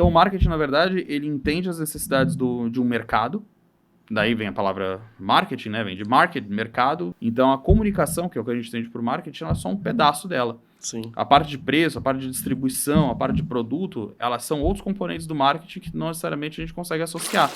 Então, o marketing, na verdade, ele entende as necessidades de um mercado. Daí vem a palavra marketing, né? Vem de market, mercado. Então, a comunicação, que é o que a gente entende por marketing, ela é só um pedaço dela. Sim. A parte de preço, a parte de distribuição, a parte de produto, elas são outros componentes do marketing que não necessariamente a gente consegue associar.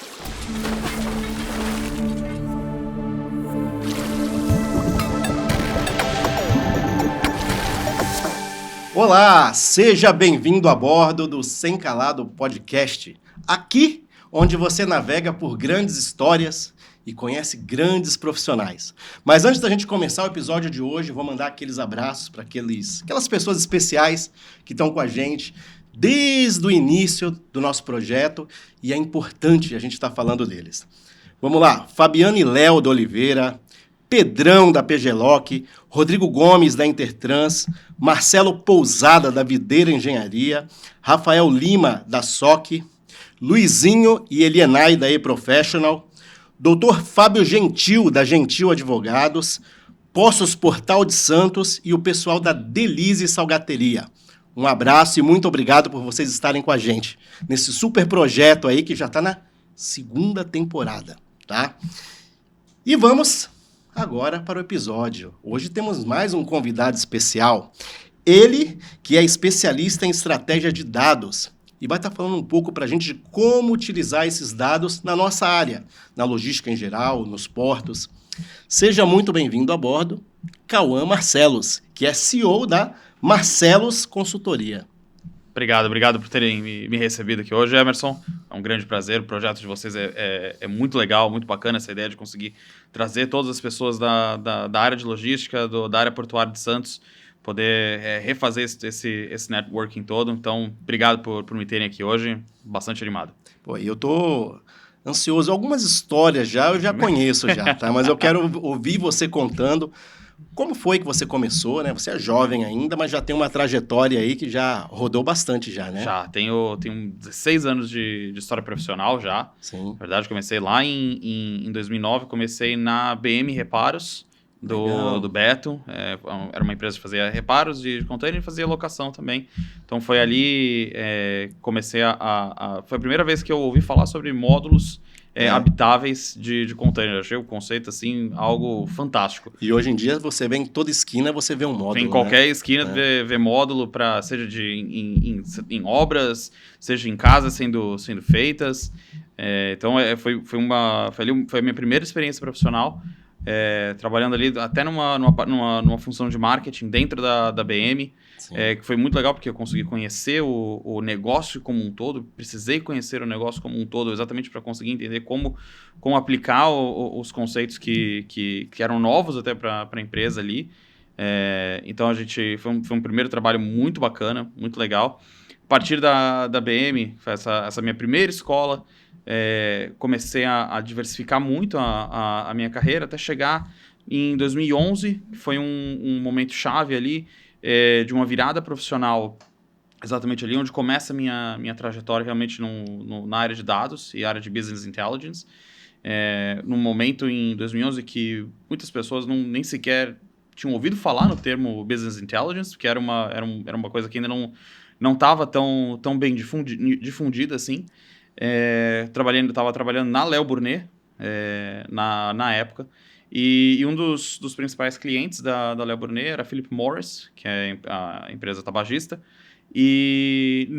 Olá, seja bem-vindo a bordo do Sem Calado Podcast. Aqui, onde você navega por grandes histórias e conhece grandes profissionais. Mas antes da gente começar o episódio de hoje, vou mandar aqueles abraços para aquelas pessoas especiais que estão com a gente desde o início do nosso projeto e é importante a gente estar falando deles. Vamos lá, Fabiane Léo da Oliveira, Pedrão da PGLoc, Rodrigo Gomes da Intertrans, Marcelo Pousada da Videira Engenharia, Rafael Lima da SOC, Luizinho e Elienay da eProfessional, Dr. Fábio Gentil da Gentil Advogados, Poços Portal de Santos e o pessoal da Delize Salgateria. Um abraço e muito obrigado por vocês estarem com a gente nesse super projeto aí que já está na 2ª temporada, tá? E vamos agora para o episódio. Hoje temos mais um convidado especial. Ele, que é especialista em estratégia de dados e vai estar falando um pouco para a gente de como utilizar esses dados na nossa área, na logística em geral, nos portos. Seja muito bem-vindo a bordo, Cauã Marcelos, que é CEO da Marcelos Consultoria. Obrigado por terem me recebido aqui hoje, Emerson. É um grande prazer, o projeto de vocês é muito legal, muito bacana essa ideia de conseguir trazer todas as pessoas da área de logística, da área portuária de Santos, poder refazer esse networking todo. Então, obrigado por me terem aqui hoje, bastante animado. Pô, eu tô ansioso, algumas histórias eu já conheço já, tá? Mas eu quero ouvir você contando. Como foi que você começou, né? Você é jovem ainda, mas já tem uma trajetória aí que já rodou bastante já, né? Já, tenho 16 anos de história profissional já. Sim. Na verdade, comecei lá em 2009, comecei na BM Reparos, do Beto. Era uma empresa que fazia reparos de container e fazia locação também. Então, foi ali, comecei foi a primeira vez que eu ouvi falar sobre módulos habitáveis de container. Achei o conceito, assim, algo fantástico. E hoje em dia, você vê em toda esquina, você vê um módulo, em qualquer esquina, vê módulo, seja em obras, seja em casas sendo feitas. Então, foi a minha primeira experiência profissional, trabalhando ali até numa função de marketing dentro da BM, que foi muito legal porque eu consegui conhecer o negócio como um todo, precisei conhecer o negócio como um todo exatamente para conseguir entender como aplicar os conceitos que eram novos até para a empresa ali. Então, foi um primeiro trabalho muito bacana, muito legal. A partir da BM, foi essa minha primeira escola, comecei a diversificar muito a minha carreira, até chegar em 2011, que foi um momento chave ali, de uma virada profissional, exatamente ali onde começa a minha trajetória realmente na área de dados e área de Business Intelligence. Num momento em 2011 que muitas pessoas nem sequer tinham ouvido falar no termo Business Intelligence, porque era uma coisa que ainda não estava tão bem difundida assim. Estava trabalhando na Léo Burnet, na época, e um dos principais clientes da Léo Burnet era a Philip Morris, que é a empresa tabagista. E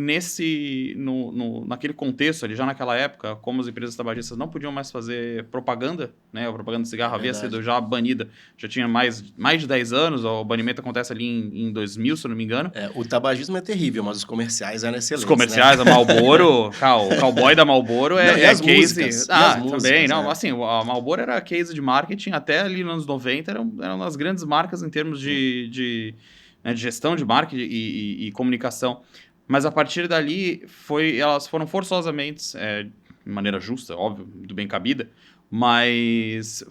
naquele contexto, ali, já naquela época, como as empresas tabagistas não podiam mais fazer propaganda, né? A propaganda de cigarro havia sido já banida, já tinha mais de 10 anos, o banimento acontece ali em 2000, se eu não me engano. O tabagismo é terrível, mas os comerciais eram excelentes. Os comerciais, né? A Marlboro, o cowboy da Marlboro as case... Músicas, também, assim, a Marlboro era case de marketing, até ali nos anos 90, eram as grandes marcas em termos de gestão de marketing e comunicação. Mas a partir dali, elas foram forçosamente, de maneira justa, óbvio, muito bem cabida, mas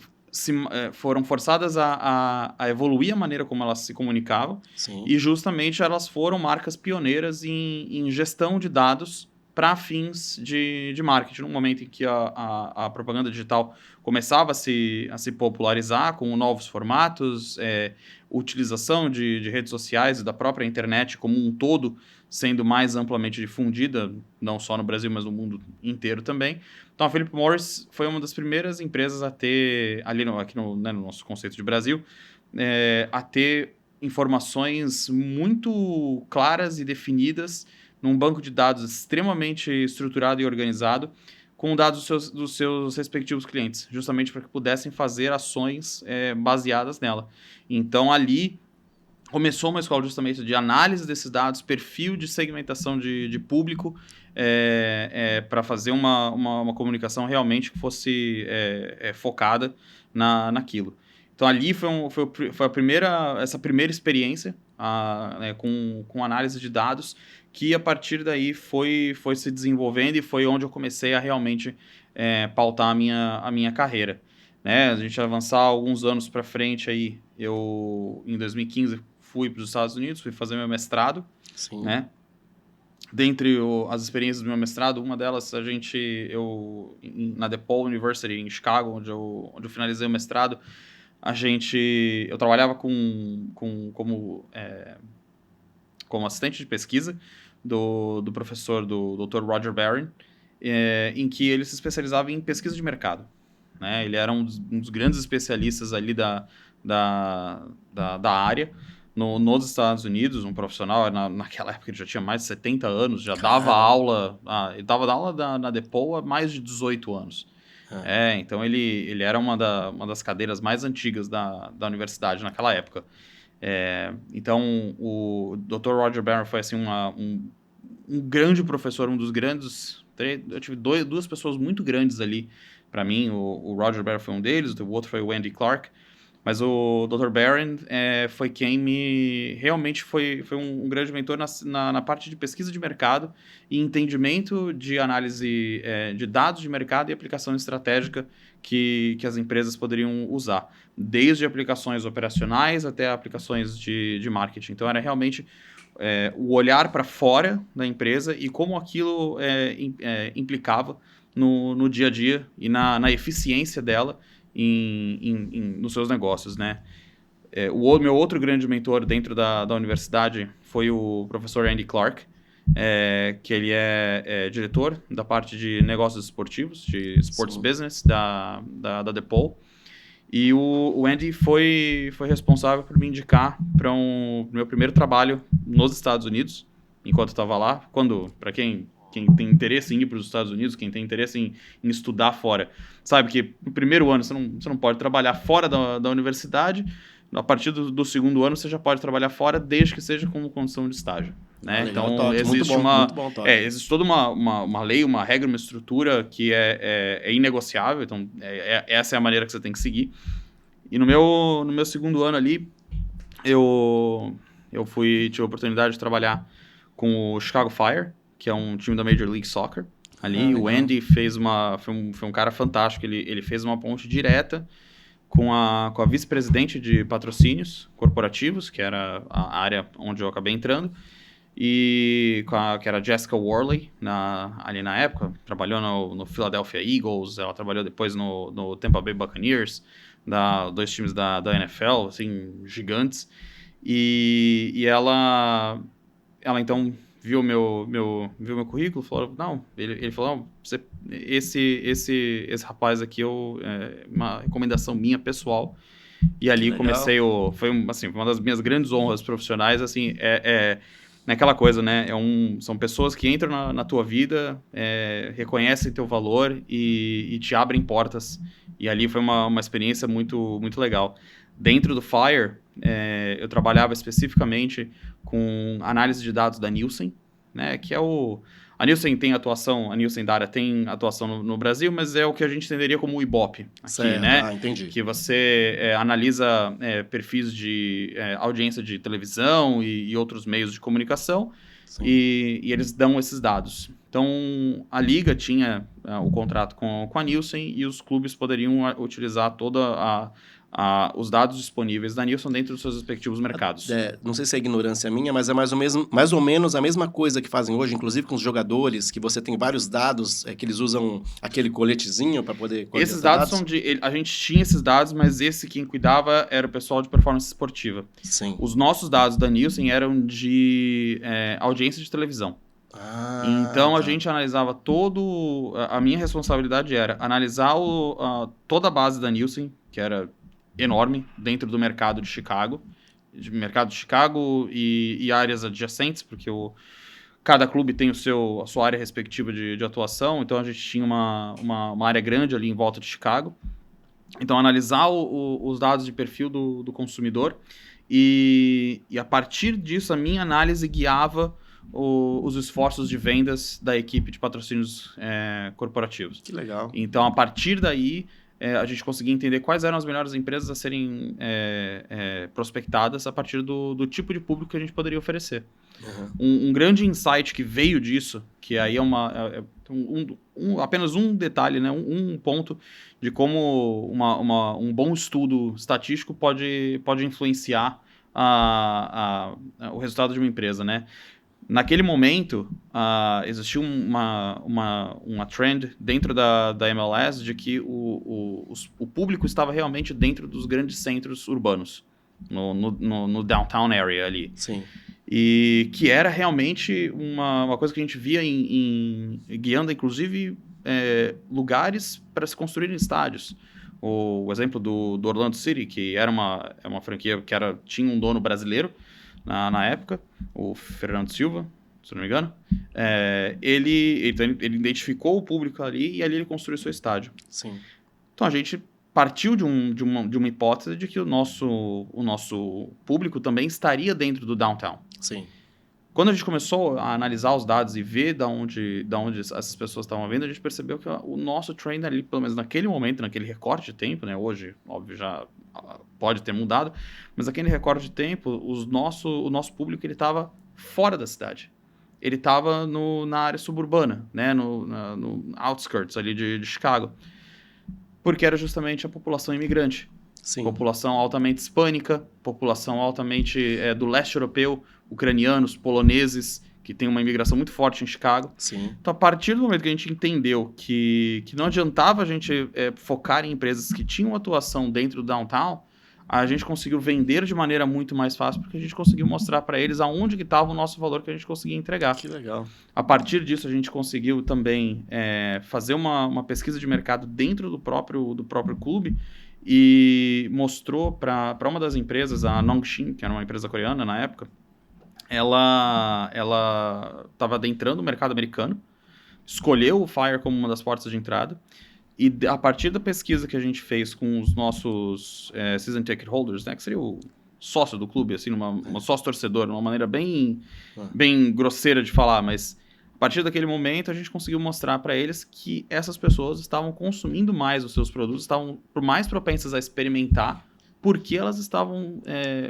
foram forçadas a evoluir a maneira como elas se comunicavam. Sim. E justamente elas foram marcas pioneiras em gestão de dados para fins de marketing. No momento em que a propaganda digital começava a se popularizar com novos formatos, utilização de redes sociais e da própria internet como um todo sendo mais amplamente difundida, não só no Brasil, mas no mundo inteiro também. Então, a Philip Morris foi uma das primeiras empresas a ter, aqui no nosso conceito de Brasil, a ter informações muito claras e definidas num banco de dados extremamente estruturado e organizado, com dados dos seus respectivos clientes, justamente para que pudessem fazer ações baseadas nela. Então, ali começou uma escola justamente de análise desses dados, perfil de segmentação de público, para fazer uma comunicação realmente que fosse focada naquilo. Então, ali foi essa primeira experiência com análise de dados, que a partir daí foi se desenvolvendo e foi onde eu comecei a realmente pautar a minha carreira. Né? A gente avançar alguns anos para frente, aí, eu, em 2015, fui para os Estados Unidos, fui fazer meu mestrado. Sim. Né? Dentre as experiências do meu mestrado, uma delas, na DePaul University, em Chicago, onde eu finalizei o mestrado, eu trabalhava como assistente de pesquisa do professor, do Dr. Roger Barron, em que ele se especializava em pesquisa de mercado. Né? Ele era um dos grandes especialistas ali da área nos Estados Unidos, um profissional, naquela época ele já tinha mais de 70 anos, já dava aula, ele dava aula na DePaul há mais de 18 anos. Então ele era uma das cadeiras mais antigas da universidade naquela época. Então o Dr. Roger Barron foi assim, um grande professor, um dos grandes. Eu tive duas pessoas muito grandes ali para mim. O Roger Barron foi um deles, o outro foi o Andy Clark. Mas o Dr. Barron foi quem realmente foi um grande mentor na parte de pesquisa de mercado e entendimento de análise de dados de mercado e aplicação estratégica que as empresas poderiam usar, desde aplicações operacionais até aplicações de marketing. Então, era realmente o olhar para fora da empresa e como aquilo implicava no dia a dia e na eficiência dela nos seus negócios, né? O meu outro grande mentor dentro da universidade foi o professor Andy Clark, que ele é diretor da parte de negócios esportivos, de sports business da DePaul. E o Andy foi responsável por me indicar para o meu primeiro trabalho nos Estados Unidos, enquanto eu estava lá. Para quem tem interesse em ir para os Estados Unidos, quem tem interesse em estudar fora, sabe que no primeiro ano você não pode trabalhar fora da universidade. A partir do segundo ano você já pode trabalhar fora, desde que seja como condição de estágio. Né? Então, existe existe toda uma lei, uma regra, uma estrutura que é inegociável. Então, essa é a maneira que você tem que seguir. E no meu segundo ano ali, eu tive a oportunidade de trabalhar com o Chicago Fire, que é um time da Major League Soccer. Ali, o Andy foi um cara fantástico. Ele fez uma ponte direta com a vice-presidente de patrocínios corporativos, que era a área onde eu acabei entrando, e que era a Jessica Worley, ali na época. Trabalhou no Philadelphia Eagles, ela trabalhou depois no Tampa Bay Buccaneers, dois times da NFL, assim, gigantes. E ela então viu meu currículo, falou, ele falou, esse rapaz aqui uma recomendação minha pessoal. E ali comecei foi uma das minhas grandes honras profissionais, assim, naquela coisa, né? São pessoas que entram na tua vida, reconhecem teu valor e te abrem portas. E ali foi uma experiência muito, muito legal. Dentro do Fire, eu trabalhava especificamente com análise de dados da Nielsen, né? Que a Nielsen tem atuação, a Nielsen Data tem atuação no Brasil, mas é o que a gente entenderia como o Ibope aqui, certo, né? Entendi. Que você analisa perfis de audiência de televisão e outros meios de comunicação, e eles dão esses dados. Então, a Liga tinha o contrato com a Nielsen e os clubes poderiam utilizar toda os dados disponíveis da Nielsen dentro dos seus respectivos mercados. Não sei se é ignorância minha, mas é mais ou menos a mesma coisa que fazem hoje, inclusive com os jogadores, que você tem vários dados, que eles usam aquele coletezinho para poder coletar esses dados são a gente tinha esses dados, mas quem cuidava era o pessoal de performance esportiva. Sim. Os nossos dados da Nielsen eram de audiência de televisão. Então a gente analisava a minha responsabilidade era analisar toda a base da Nielsen, que era enorme, dentro do mercado de Chicago. E áreas adjacentes, porque cada clube tem a sua área respectiva de atuação, então a gente tinha uma área grande ali em volta de Chicago. Então analisar os dados de perfil do consumidor e a partir disso a minha análise guiava os esforços de vendas da equipe de patrocínios corporativos. Que legal. Então, a partir daí, a gente conseguia entender quais eram as melhores empresas a serem prospectadas a partir do tipo de público que a gente poderia oferecer. Um grande insight que veio disso, que aí apenas um detalhe, né, um ponto de como um bom estudo estatístico pode influenciar o resultado de uma empresa, né? Naquele momento, existiu uma trend dentro da MLS de que o público estava realmente dentro dos grandes centros urbanos, no downtown area ali. Sim. E que era realmente uma coisa que a gente via guiando, inclusive, lugares para se construírem estádios. O exemplo do Orlando City, que era uma franquia que tinha um dono brasileiro, na época, o Fernando Silva, se não me engano, ele identificou o público ali e ali ele construiu seu estádio. Sim. Então a gente partiu de uma hipótese de que o nosso público também estaria dentro do downtown. Sim. Quando a gente começou a analisar os dados e ver da onde essas pessoas estavam vindo, a gente percebeu que o nosso trend ali, pelo menos naquele momento, naquele recorte de tempo, né? Hoje, óbvio, já pode ter mudado, mas naquele recorte de tempo, o nosso público ele estava fora da cidade. Ele estava na área suburbana, né? No outskirts ali de Chicago. Porque era justamente a população imigrante. Sim. População altamente hispânica, população altamente do leste europeu, ucranianos, poloneses, que tem uma imigração muito forte em Chicago. Sim. Então, a partir do momento que a gente entendeu que não adiantava a gente focar em empresas que tinham atuação dentro do downtown, a gente conseguiu vender de maneira muito mais fácil, porque a gente conseguiu mostrar para eles aonde que estava o nosso valor que a gente conseguia entregar. Que legal. A partir disso, a gente conseguiu também fazer uma pesquisa de mercado dentro do próprio clube e mostrou para uma das empresas, a Nongshim, que era uma empresa coreana na época, ela estava adentrando o mercado americano, escolheu o Fire como uma das portas de entrada, e a partir da pesquisa que a gente fez com os nossos season ticket holders, né, que seria o sócio do clube, assim, uma sócio-torcedor, uma maneira bem grosseira de falar, mas a partir daquele momento a gente conseguiu mostrar para eles que essas pessoas estavam consumindo mais os seus produtos, estavam mais propensas a experimentar, porque elas estavam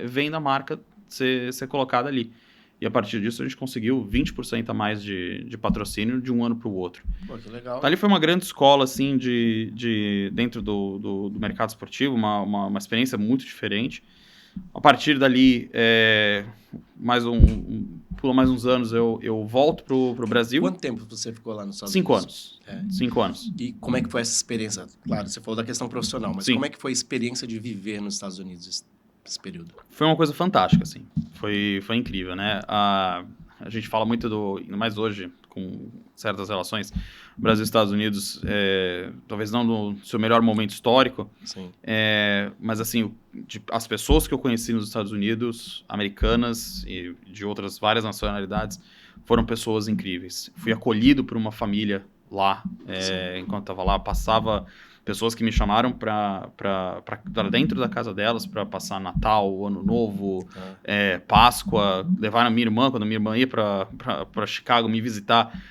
vendo a marca ser colocada ali. E a partir disso a gente conseguiu 20% a mais de patrocínio de um ano para o outro. Pô, que legal. Então, ali foi uma grande escola, assim, dentro do mercado esportivo, uma experiência muito diferente. A partir dali, pula mais uns anos, eu volto pro Brasil. Quanto tempo você ficou lá nos Estados 5 Unidos? anos. 5 anos. E como é que foi essa experiência? Claro, você falou da questão profissional, mas Sim. como é que foi a experiência de viver nos Estados Unidos esse período? Foi uma coisa fantástica, assim. Foi incrível, né? A gente fala muito ainda mais hoje, com certas relações, Brasil e Estados Unidos, talvez não no seu melhor momento histórico, Sim. mas assim, as pessoas que eu conheci nos Estados Unidos, americanas e de outras várias nacionalidades, foram pessoas incríveis. Fui acolhido por uma família lá, enquanto estava lá, passava pessoas que me chamaram para dentro da casa delas para passar Natal, Ano Novo, Páscoa, levaram a minha irmã, quando a minha irmã ia para Chicago me visitar,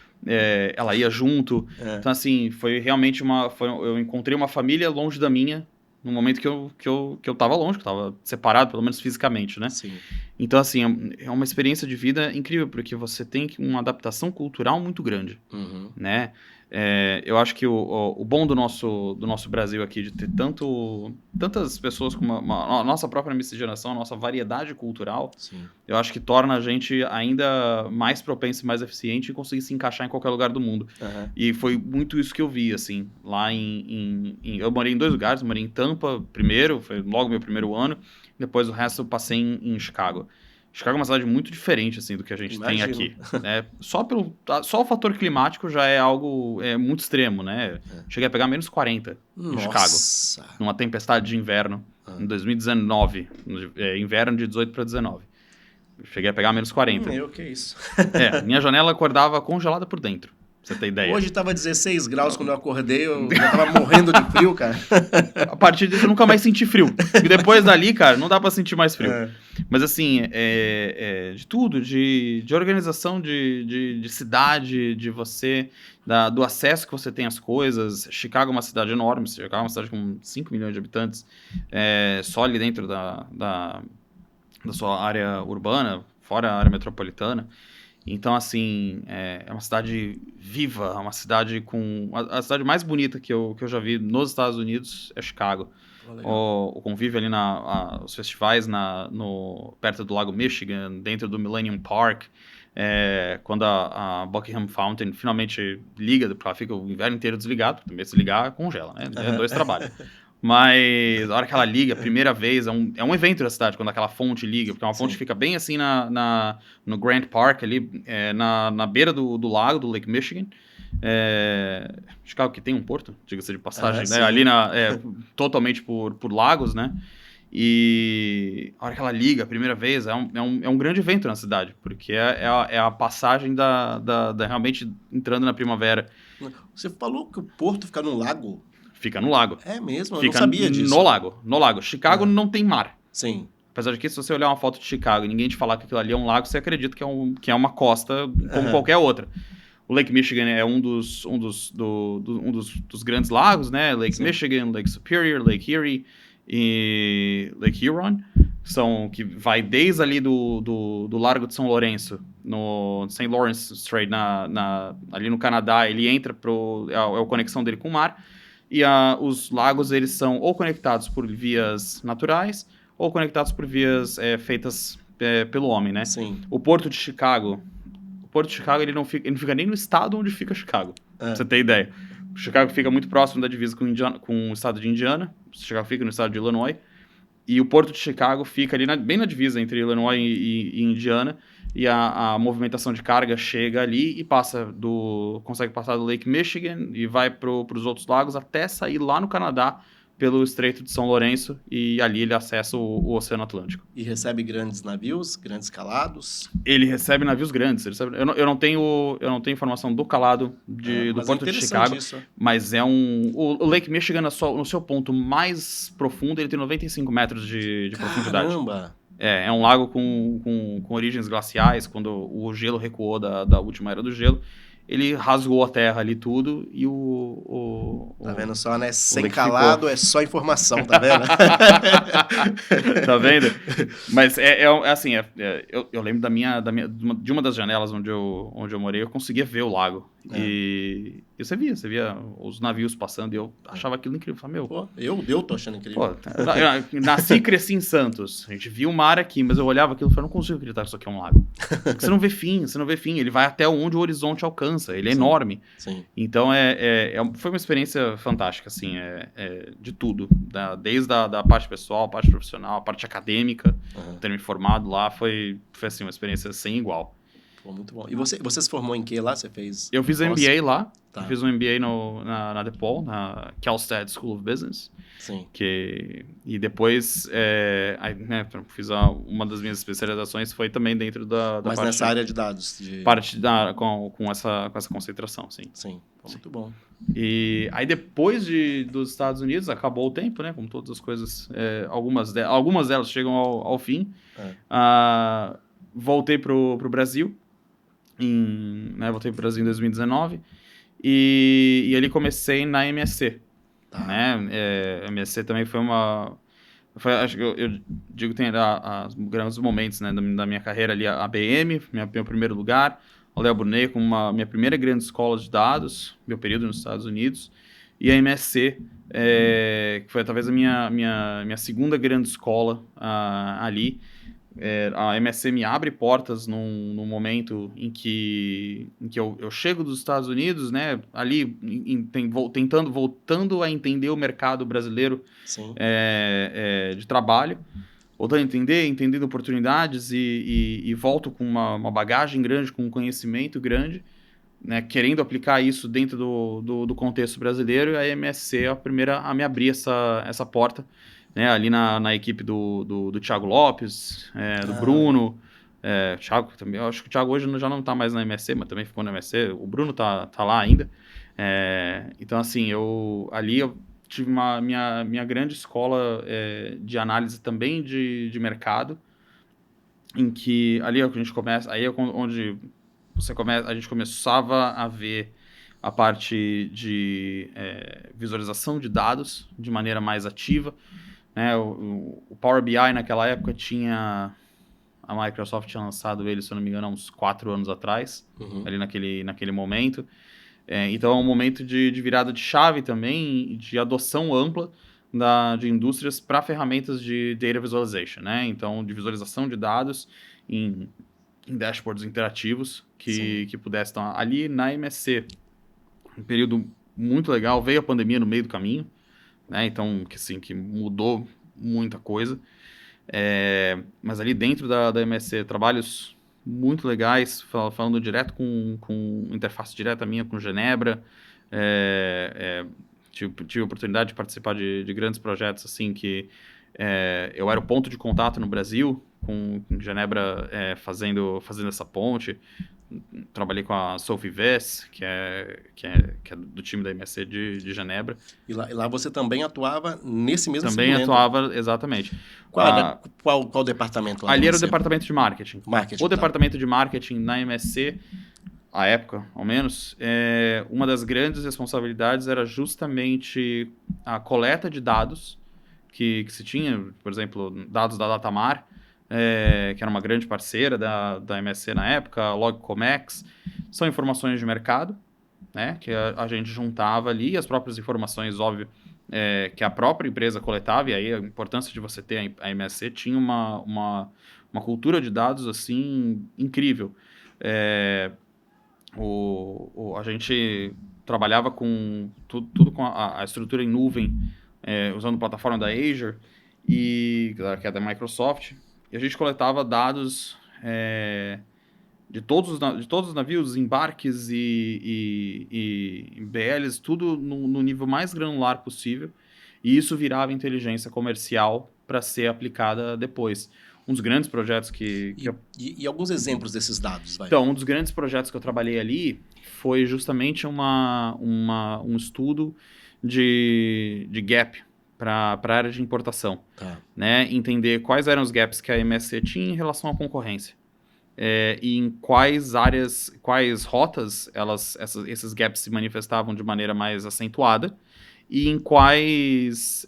ela ia junto. Então, assim, foi realmente eu encontrei uma família longe da minha, no momento que eu estava longe, que eu estava separado, pelo menos fisicamente, né? Sim. Então, assim, é uma experiência de vida incrível, porque você tem uma adaptação cultural muito grande, Uhum. né? Eu acho que o bom do nosso Brasil aqui, de ter tantas pessoas com a nossa própria miscigenação, a nossa variedade cultural, Sim. eu acho que torna a gente ainda mais propenso e mais eficiente em conseguir se encaixar em qualquer lugar do mundo. Uhum. E foi muito isso que eu vi, assim, lá eu morei em 2 lugares, eu morei em Tampa primeiro, foi logo meu primeiro ano, depois o resto eu passei em Chicago. Chicago é uma cidade muito diferente, assim, do que a gente tem aqui. Né? Só o fator climático já é algo muito extremo, né? Cheguei a pegar menos 40 em Chicago, numa tempestade de inverno, em 2019, inverno de 18 para 19. Cheguei a pegar menos 40. Que isso. Minha janela acordava congelada por dentro, pra você ter ideia. Hoje tava 16 graus quando eu acordei, eu já tava morrendo de frio, cara. A partir disso eu nunca mais senti frio. E depois dali, cara, não dá pra sentir mais frio. Mas assim, de tudo, de organização de cidade, de você, do acesso que você tem às coisas. Chicago é uma cidade enorme, Chicago é uma cidade com 5 milhões de habitantes, só ali dentro da sua área urbana, fora a área metropolitana. Então, assim, é uma cidade viva, é uma cidade com... A cidade mais bonita que eu já vi nos Estados Unidos é Chicago. O convívio ali, os festivais perto do Lago Michigan, dentro do Millennium Park, quando a Buckingham Fountain finalmente liga, porque ela fica o inverno inteiro desligado, também se ligar, congela, né? É 2 trabalhos. Mas a hora que ela liga, a primeira vez, é um evento da cidade, quando aquela fonte liga, porque é uma fonte que fica bem assim no Grant Park, ali, na beira do lago, do Lake Michigan. Chicago que tem um porto, diga-se de passagem, né? Ali totalmente por lagos, né? E a hora que ela liga a primeira vez, é um grande evento na cidade, porque é a passagem realmente entrando na primavera. Você falou que o porto fica no lago? Fica no lago. É mesmo? Eu Fica não sabia disso. No lago. Chicago não tem mar. Sim. Apesar de que, se você olhar uma foto de Chicago e ninguém te falar que aquilo ali é um lago, você acredita que é uma costa como qualquer outra. O Lake Michigan é um dos grandes lagos, né? Lake Michigan, Lake Superior, Lake Erie e Lake Huron. Que vai desde ali do Largo de São Lourenço, no St. Lawrence Strait, ali no Canadá, ele entra é a conexão dele com o mar. E os lagos, eles são ou conectados por vias naturais ou conectados por vias feitas pelo homem, né? Sim. O Porto de Chicago, ele não fica nem no estado onde fica Chicago, pra você ter ideia. Chicago fica muito próximo da divisa com o estado de Indiana. Chicago fica no estado de Illinois. E o Porto de Chicago fica ali bem na divisa entre Illinois e Indiana. E a movimentação de carga chega ali e consegue passar do Lake Michigan e vai para os outros lagos até sair lá no Canadá pelo Estreito de São Lourenço, e ali ele acessa o Oceano Atlântico. E recebe grandes navios, grandes calados? Ele recebe navios grandes. Eu não tenho informação do calado do Porto de Chicago, mas o Lake Michigan, no seu ponto mais profundo, ele tem 95 metros de profundidade. Caramba! É um lago com origens glaciais. Quando o gelo recuou da última era do gelo, ele rasgou a terra ali tudo e Tá vendo só, né? Sem calado é só informação, tá vendo? Tá vendo? Mas assim, eu lembro de uma das janelas onde eu morei, eu conseguia ver o lago. E você via os navios passando e eu achava aquilo incrível. Falei, pô, eu tô achando incrível. Eu nasci e cresci em Santos. A gente viu o mar aqui, mas eu olhava aquilo e falei, não consigo acreditar que isso aqui é um lago. Porque você não vê fim. Ele vai até onde o horizonte alcança. Ele é enorme. Sim. Então, foi uma experiência fantástica, assim, de tudo. Desde a parte pessoal, a parte profissional, a parte acadêmica. Ter me formado lá foi assim, uma experiência sem igual. Pô, muito bom. E você se formou em que lá? Você fez? Eu fiz MBA lá. Tá. Eu fiz um MBA na DePaul, na Cal State School of Business. Sim. E depois, fiz uma das minhas especializações foi também dentro da Mas parte... nessa área de dados? Parte com essa concentração, sim. Sim, muito bom. E aí depois dos Estados Unidos, acabou o tempo, né? Como todas as coisas, algumas delas chegam ao fim. Voltei pro Brasil. Voltei pro Brasil em 2019 e ali comecei na MSC. Tá. Né? A MSC também foi acho que eu digo que tem os grandes momentos, né, da minha carreira ali, a BM, meu primeiro lugar, a Leo Brunet como minha primeira grande escola de dados, meu período nos Estados Unidos, e a MSC, que foi talvez a minha segunda grande escola ali. A MSC me abre portas num momento em que eu chego dos Estados Unidos, né, ali voltando a entender o mercado brasileiro de trabalho, voltando a entendendo oportunidades e volto com uma bagagem grande, com um conhecimento grande, né, querendo aplicar isso dentro do contexto brasileiro, e a MSC é a primeira a me abrir essa porta, né, ali na equipe do Thiago Lopes, do Bruno, Thiago também, eu acho que o Thiago hoje já não está mais na MSC, mas também ficou na MSC, o Bruno tá lá ainda, então assim, eu tive minha grande escola de análise também de mercado, em que ali é que a gente começa, aí é onde a gente começava a ver a parte de visualização de dados de maneira mais ativa, né? O Power BI naquela época a Microsoft tinha lançado ele, se eu não me engano, há uns 4 anos atrás, ali naquele momento. Então é um momento de virada de chave também, de adoção ampla de indústrias para ferramentas de data visualization, né? Então, de visualização de dados em dashboards interativos que pudessem estar ali na MSC. Um período muito legal, veio a pandemia no meio do caminho, né? Então, que mudou muita coisa. Mas ali dentro da MSC, trabalhos muito legais, falando direto com interface direta minha com Genebra. Tive a oportunidade de participar de grandes projetos assim que eu era o ponto de contato no Brasil, com Genebra fazendo essa ponte. Trabalhei com a Sophie Vess, que é do time da MSC de Genebra. E lá você também atuava nesse mesmo Também segmento? Atuava, exatamente. Qual departamento lá? Ali era o departamento de marketing. O tá. departamento de marketing na MSC, à época, ao menos, uma das grandes responsabilidades era justamente a coleta de dados que se tinha, por exemplo, dados da Datamar, que era uma grande parceira da MSC na época, a Logcomex, são informações de mercado, né, que a gente juntava ali, as próprias informações, óbvio, que a própria empresa coletava, e aí a importância de você ter a MSC tinha uma cultura de dados assim incrível. A gente trabalhava com tudo com a estrutura em nuvem, usando a plataforma da Azure, que é da Microsoft, e a gente coletava dados de todos os navios, embarques e BLs, tudo no nível mais granular possível, e isso virava inteligência comercial para ser aplicada depois. Um dos grandes projetos E alguns exemplos desses dados, vai? Então, um dos grandes projetos que eu trabalhei ali foi justamente um estudo de gap para a área de importação. Tá. Né? Entender quais eram os gaps que a MSC tinha em relação à concorrência. E em quais áreas, quais rotas esses gaps se manifestavam de maneira mais acentuada, e em quais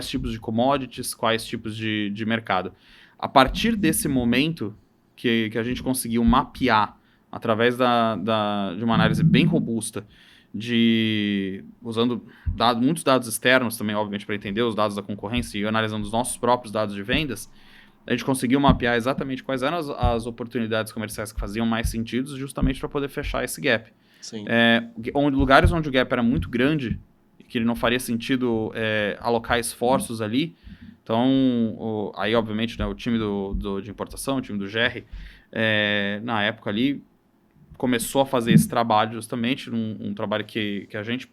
tipos de commodities, quais tipos de mercado. A partir desse momento que a gente conseguiu mapear, através de uma análise bem robusta, usando muitos dados externos também, obviamente, para entender os dados da concorrência e analisando os nossos próprios dados de vendas, a gente conseguiu mapear exatamente quais eram as oportunidades comerciais que faziam mais sentido, justamente para poder fechar esse gap. Sim. Lugares onde o gap era muito grande, que ele não faria sentido alocar esforços ali. Então, aí, obviamente, né, o time de importação, o time do GR, na época ali, começou a fazer esse trabalho justamente, um trabalho que a gente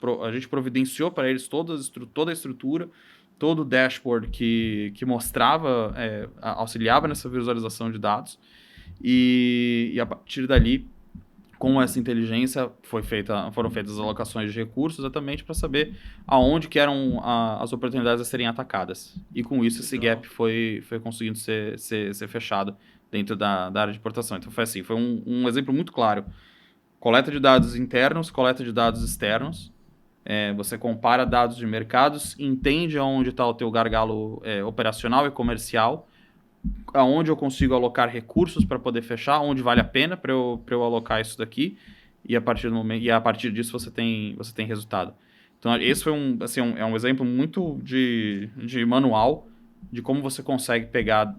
providenciou para eles toda a estrutura, todo o dashboard que mostrava, auxiliava nessa visualização de dados, e a partir dali, com essa inteligência, foram feitas as alocações de recursos exatamente para saber aonde que eram as oportunidades a serem atacadas. E com isso, esse gap foi conseguindo ser fechado dentro da área de importação. Então, foi um exemplo muito claro. Coleta de dados internos, coleta de dados externos. Você compara dados de mercados, entende aonde está o teu gargalo operacional e comercial, aonde eu consigo alocar recursos para poder fechar, onde vale a pena para eu alocar isso daqui, e a partir disso você tem resultado. Então, esse foi um exemplo muito de manual de como você consegue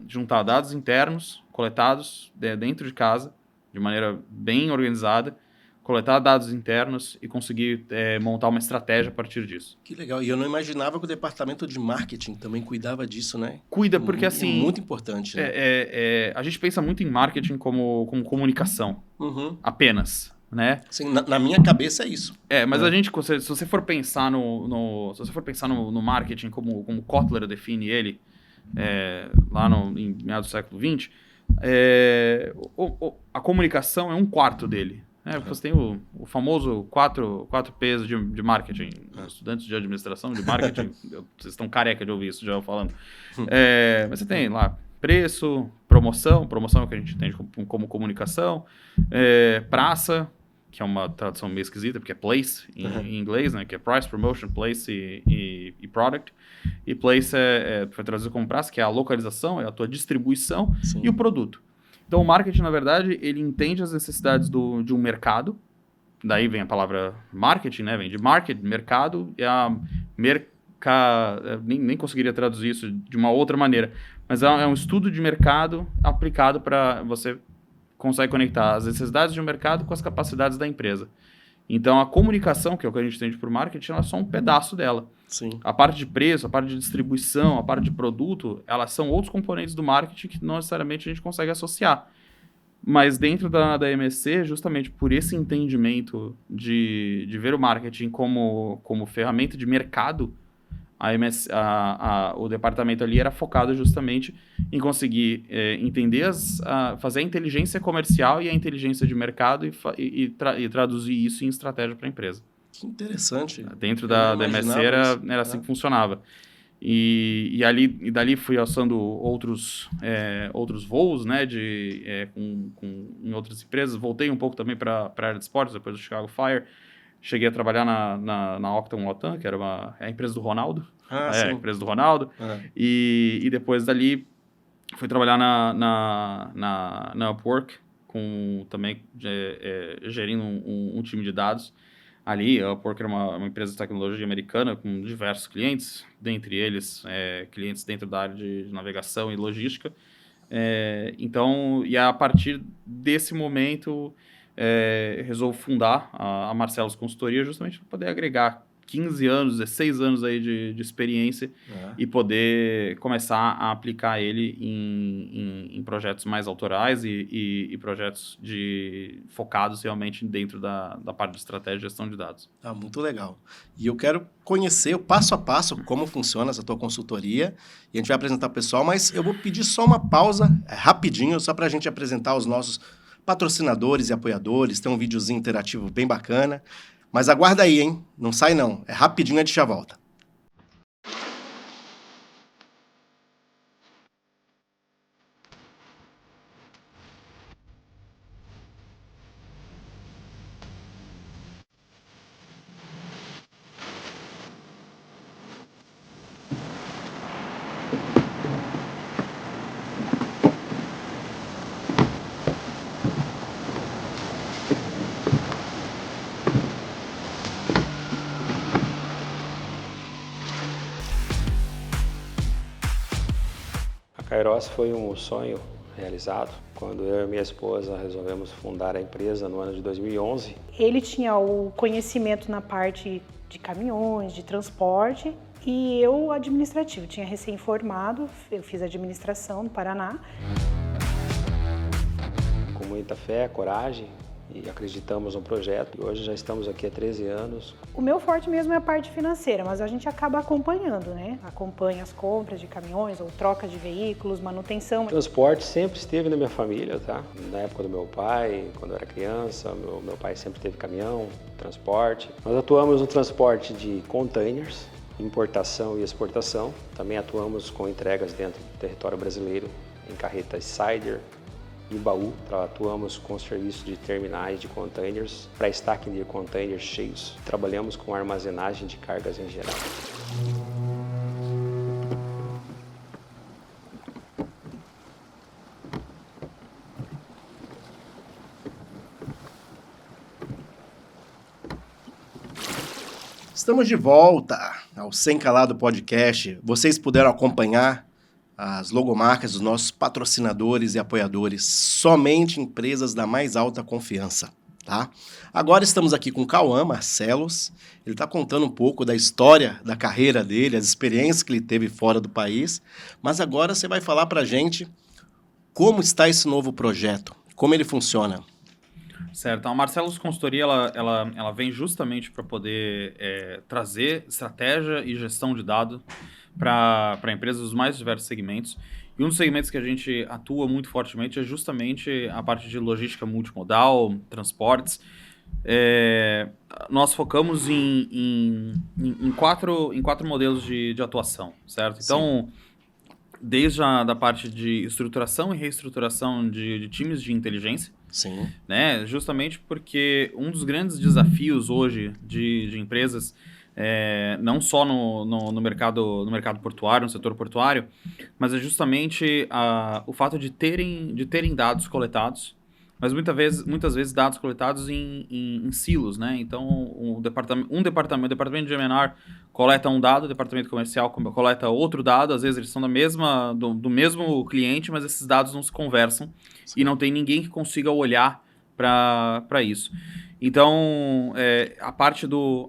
juntar dados internos, coletados dentro de casa, de maneira bem organizada, coletar dados internos e conseguir montar uma estratégia a partir disso. Que legal. E eu não imaginava que o departamento de marketing também cuidava disso, né? Cuida, porque assim... É muito importante, né? A gente pensa muito em marketing como comunicação, apenas, né? Sim, na minha cabeça é isso. Mas a gente, se você for pensar no marketing como Kotler define ele, lá em meados do século XX, a comunicação é um quarto dele. Você tem o famoso 4 P's de marketing. Estudantes de administração de marketing, vocês estão careca de ouvir isso já falando. Mas você tem lá preço, promoção é o que a gente entende como comunicação, praça, que é uma tradução meio esquisita, porque é place em inglês, né? Que é price, promotion, place e product. E place foi traduzido como praça, que é a localização, é a tua distribuição. Sim. E o produto. Então, o marketing, na verdade, ele entende as necessidades de um mercado. Daí vem a palavra marketing, né? Vem de market, mercado, e nem conseguiria traduzir isso de uma outra maneira. Mas é um estudo de mercado aplicado para você consegue conectar as necessidades de um mercado com as capacidades da empresa. Então, a comunicação, que é o que a gente entende por marketing, ela é só um pedaço dela. Sim. A parte de preço, a parte de distribuição, a parte de produto, elas são outros componentes do marketing que não necessariamente a gente consegue associar. Mas dentro da MSC, justamente por esse entendimento de ver o marketing como ferramenta de mercado, o departamento ali era focado justamente em conseguir entender, fazer a inteligência comercial e a inteligência de mercado e traduzir isso em estratégia para a empresa. Que interessante. Dentro da MSC era assim que funcionava. E dali fui alçando outros voos, né, em outras empresas. Voltei um pouco também para a área de esportes, depois do Chicago Fire. Cheguei a trabalhar na Octagon Latam, que era a empresa do Ronaldo. A empresa do Ronaldo. E depois dali fui trabalhar na Upwork, também gerindo um time de dados. Ali, a Upwork era uma empresa de tecnologia americana com diversos clientes, dentre eles clientes dentro da área de navegação e logística. Então, e a partir desse momento, resolvo fundar a Marcelos Consultoria justamente para poder agregar 15 anos, 16 anos aí de experiência e poder começar a aplicar ele em projetos mais autorais e projetos focados realmente dentro da parte de estratégia e gestão de dados. Muito legal. E eu quero conhecer o passo a passo como funciona essa tua consultoria e a gente vai apresentar o pessoal, mas eu vou pedir só uma pausa rapidinho, só para a gente apresentar os nossos patrocinadores e apoiadores. Tem um videozinho interativo bem bacana. Mas aguarda aí, hein? Não sai não. É rapidinho, a gente já volta. Kairos foi um sonho realizado quando eu e minha esposa resolvemos fundar a empresa no ano de 2011. Ele tinha o conhecimento na parte de caminhões, de transporte e eu administrativo. Tinha recém-formado, eu fiz administração no Paraná. Com muita fé, coragem e acreditamos no projeto. E hoje já estamos aqui há 13 anos. O meu forte mesmo é a parte financeira, mas a gente acaba acompanhando, né? Acompanha as compras de caminhões ou troca de veículos, manutenção. O transporte sempre esteve na minha família, tá? Na época do meu pai, quando eu era criança, meu pai sempre teve caminhão, transporte. Nós atuamos no transporte de containers, importação e exportação. Também atuamos com entregas dentro do território brasileiro, em carretas Sider e baú. Atuamos com serviço de terminais de containers, para stacking de containers cheios. Trabalhamos com armazenagem de cargas em geral. Estamos de volta ao Sem Calado Podcast. Vocês puderam acompanhar as logomarcas dos nossos patrocinadores e apoiadores, somente empresas da mais alta confiança, tá? Agora estamos aqui com o Cauã Marcelos. Ele está contando um pouco da história da carreira dele, as experiências que ele teve fora do país. Mas agora você vai falar para a gente como está esse novo projeto, como ele funciona. Certo, a Marcelos Consultoria ela vem justamente para poder trazer estratégia e gestão de dados para empresas dos mais diversos segmentos. E um dos segmentos que a gente atua muito fortemente é justamente a parte de logística multimodal, transportes. Nós focamos em quatro modelos de atuação, certo? Então, desde da parte de estruturação e reestruturação de times de inteligência. Sim. Né? Justamente porque um dos grandes desafios hoje de empresas, não só no mercado portuário, no setor portuário, mas é justamente o fato de terem dados coletados, mas muitas vezes dados coletados em silos, né? Então, o departamento de M&R coleta um dado, o departamento comercial coleta outro dado, às vezes eles são do mesmo cliente, mas esses dados não se conversam. Sim. E não tem ninguém que consiga olhar para isso. Então,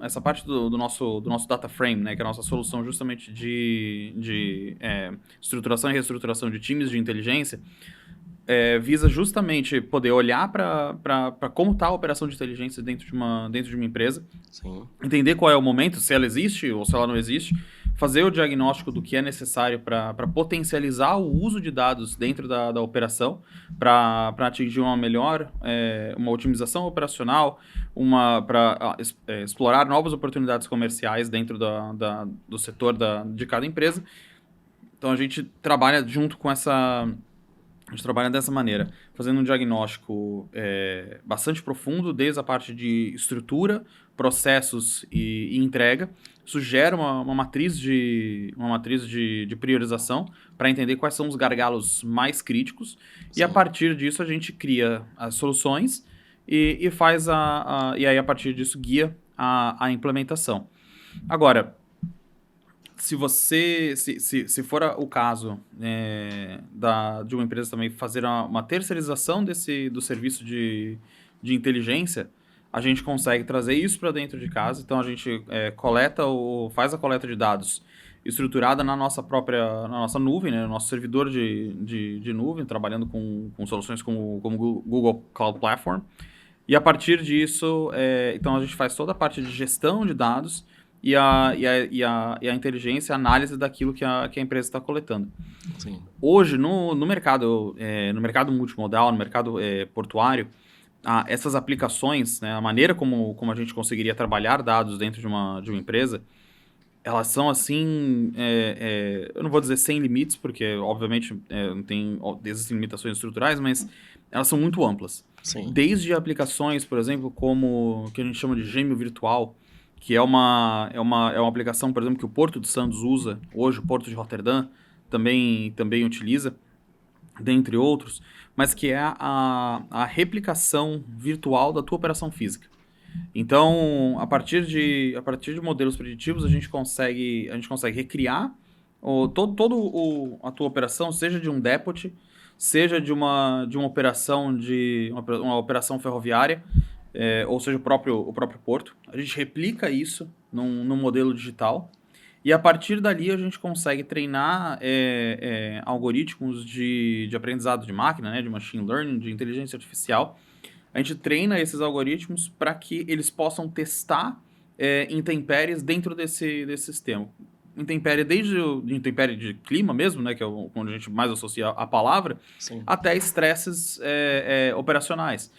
essa parte do nosso data frame, né, que é a nossa solução justamente de estruturação e reestruturação de times de inteligência, visa justamente poder olhar para como está a operação de inteligência dentro de uma empresa. Sim. Entender qual é o momento, se ela existe ou se ela não existe, fazer o diagnóstico do que é necessário para potencializar o uso de dados dentro da operação, para atingir uma otimização operacional, para explorar novas oportunidades comerciais dentro do setor de cada empresa. Então a gente trabalha junto com a gente trabalha dessa maneira, fazendo um diagnóstico bastante profundo, desde a parte de estrutura, processos e entrega. Isso gera uma matriz de priorização para entender quais são os gargalos mais críticos. Sim. E a partir disso a gente cria as soluções e faz e aí a partir disso guia a implementação. Agora, se for o caso de uma empresa também fazer uma terceirização do serviço de inteligência, a gente consegue trazer isso para dentro de casa. Então, a gente faz a coleta de dados estruturada na nossa nuvem, né, no nosso servidor de nuvem, trabalhando com soluções como Google Cloud Platform. E a partir disso, então a gente faz toda a parte de gestão de dados e a inteligência, a análise daquilo que a empresa está coletando. Sim. Hoje, no mercado multimodal, no mercado portuário, essas aplicações, né, a maneira como a gente conseguiria trabalhar dados dentro de uma empresa, elas são assim, eu não vou dizer sem limites, porque obviamente existem limitações estruturais, mas elas são muito amplas. Sim. Desde aplicações, por exemplo, como que a gente chama de gêmeo virtual, que é uma aplicação, por exemplo, que o Porto de Santos usa, hoje o Porto de Roterdã também utiliza, dentre outros, mas que é a replicação virtual da tua operação física. Então, a partir de modelos preditivos, a gente consegue recriar toda a tua operação, seja de um depot, seja de uma operação uma operação ferroviária, ou seja, o próprio porto. A gente replica isso num modelo digital e a partir dali a gente consegue treinar algoritmos de aprendizado de máquina, né, de machine learning, de inteligência artificial. A gente treina esses algoritmos para que eles possam testar intempéries dentro desse sistema. Intempérie desde intempérie de clima mesmo, né, que é onde a gente mais associa a palavra, sim, até estresses operacionais.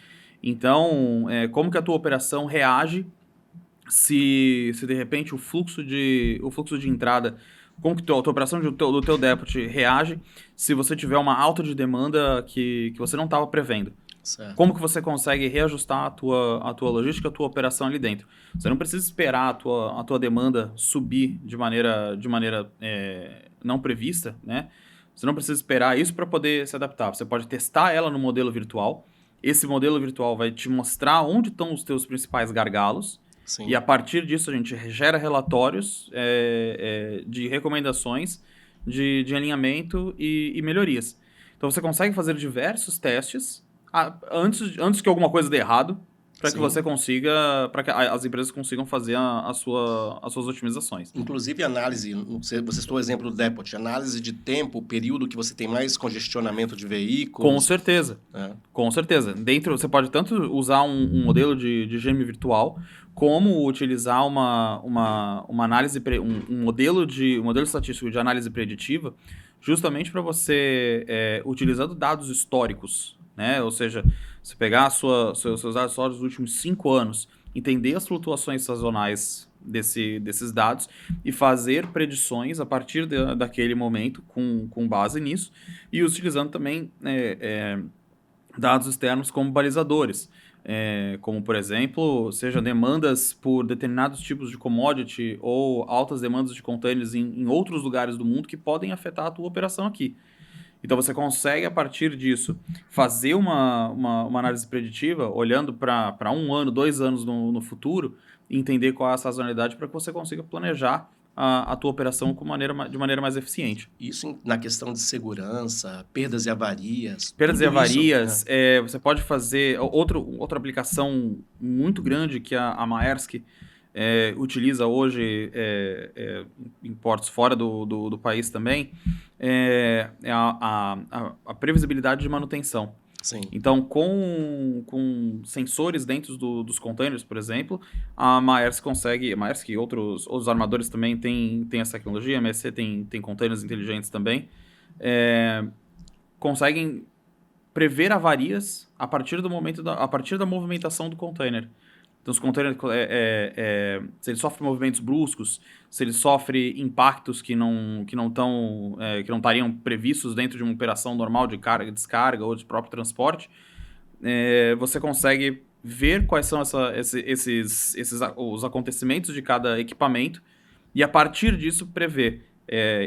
Então, como que a tua operação reage se de repente o fluxo de entrada, como que a tua operação do teu depot reage se você tiver uma alta de demanda que você não estava prevendo. Certo. Como que você consegue reajustar a tua logística, a tua operação ali dentro? Você não precisa esperar a tua demanda subir de maneira não prevista, né? Você não precisa esperar isso para poder se adaptar. Você pode testar ela no modelo virtual. Esse modelo virtual vai te mostrar onde estão os teus principais gargalos. Sim. E a partir disso a gente gera relatórios de recomendações de alinhamento e melhorias. Então você consegue fazer diversos testes antes que alguma coisa dê errado, para que Sim. você consiga, para que as empresas consigam fazer as suas otimizações. Inclusive análise, você citou o exemplo do Depot, análise de tempo, período que você tem mais congestionamento de veículos. Com certeza. Com certeza. Dentro, você pode tanto usar um modelo de GM virtual, como utilizar uma análise, um modelo estatístico de análise preditiva, justamente para você, utilizando dados históricos, né? Ou seja, você pegar seus dados só dos últimos 5 anos, entender as flutuações sazonais desses dados e fazer predições a partir daquele momento com base nisso, e utilizando também dados externos como balizadores. Como, por exemplo, seja demandas por determinados tipos de commodity ou altas demandas de containers em outros lugares do mundo que podem afetar a tua operação aqui. Então, você consegue, a partir disso, fazer uma análise preditiva, olhando para 1 ano, 2 anos no futuro, e entender qual é a sazonalidade para que você consiga planejar a tua operação de maneira mais eficiente. Isso na questão de segurança, perdas e avarias. Perdas e tudo avarias, isso, né? você pode fazer... Outra aplicação muito grande que a Maersk utiliza hoje em portos fora do país também, é a previsibilidade de manutenção. Sim. Então, com sensores dentro dos containers, por exemplo, a Maersk e outros armadores também têm essa tecnologia, a MSC tem containers inteligentes também, conseguem prever avarias a partir da movimentação do container. Então, os containers, se ele sofre movimentos bruscos, se ele sofre impactos que não estariam previstos dentro de uma operação normal de carga e descarga ou de próprio transporte, você consegue ver quais são os acontecimentos de cada equipamento e, a partir disso, prever.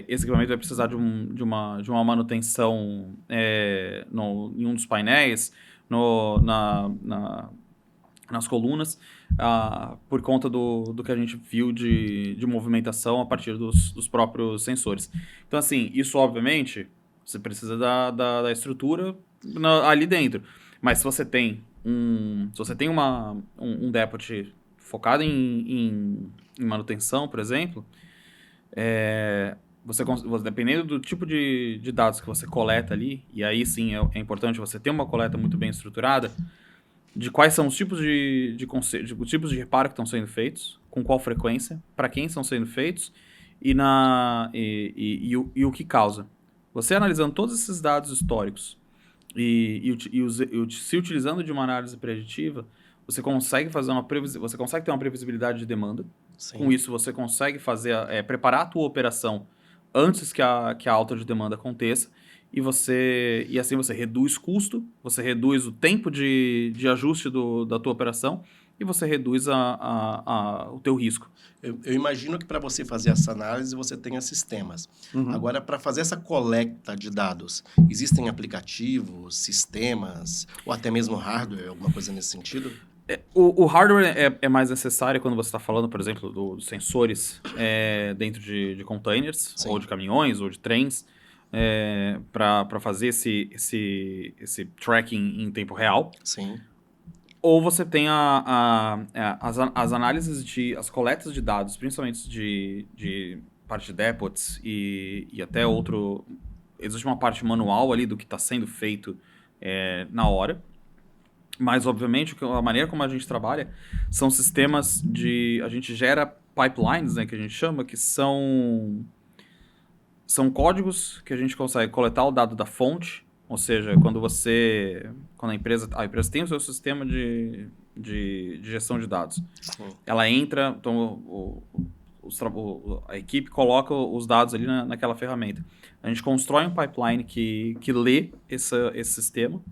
Esse equipamento vai precisar de uma manutenção em um dos painéis, nas colunas, por conta do que a gente viu de movimentação a partir dos próprios sensores. Então, assim, isso obviamente, você precisa da estrutura ali dentro. Mas se você tem um depot focado em manutenção, por exemplo, dependendo do tipo de dados que você coleta ali, e aí sim é importante você ter uma coleta muito bem estruturada, de quais são os tipos de reparo que estão sendo feitos, com qual frequência, para quem estão sendo feitos e o que causa. Você analisando todos esses dados históricos se utilizando de uma análise preditiva, você consegue ter uma previsibilidade de demanda. Sim. Com isso, você consegue preparar a tua operação antes que a alta de demanda aconteça. E assim você reduz custo, você reduz o tempo de ajuste da tua operação e você reduz o teu risco. Eu imagino que para você fazer essa análise, você tenha sistemas. Uhum. Agora, para fazer essa coleta de dados, existem aplicativos, sistemas, ou até mesmo hardware, alguma coisa nesse sentido? O hardware é mais necessário quando você está falando, por exemplo, dos sensores dentro de containers, Sim. ou de caminhões, ou de trens, para fazer esse tracking em tempo real. Sim. Ou você tem as análises as coletas de dados, principalmente de parte de depots e até outro... Existe uma parte manual ali do que está sendo feito na hora. Mas, obviamente, a maneira como a gente trabalha são sistemas a gente gera pipelines, né, que a gente chama, que são códigos que a gente consegue coletar o dado da fonte, ou seja, quando a empresa tem o seu sistema de gestão de dados. Ela entra, então a equipe coloca os dados ali naquela ferramenta. A gente constrói um pipeline que lê esse sistema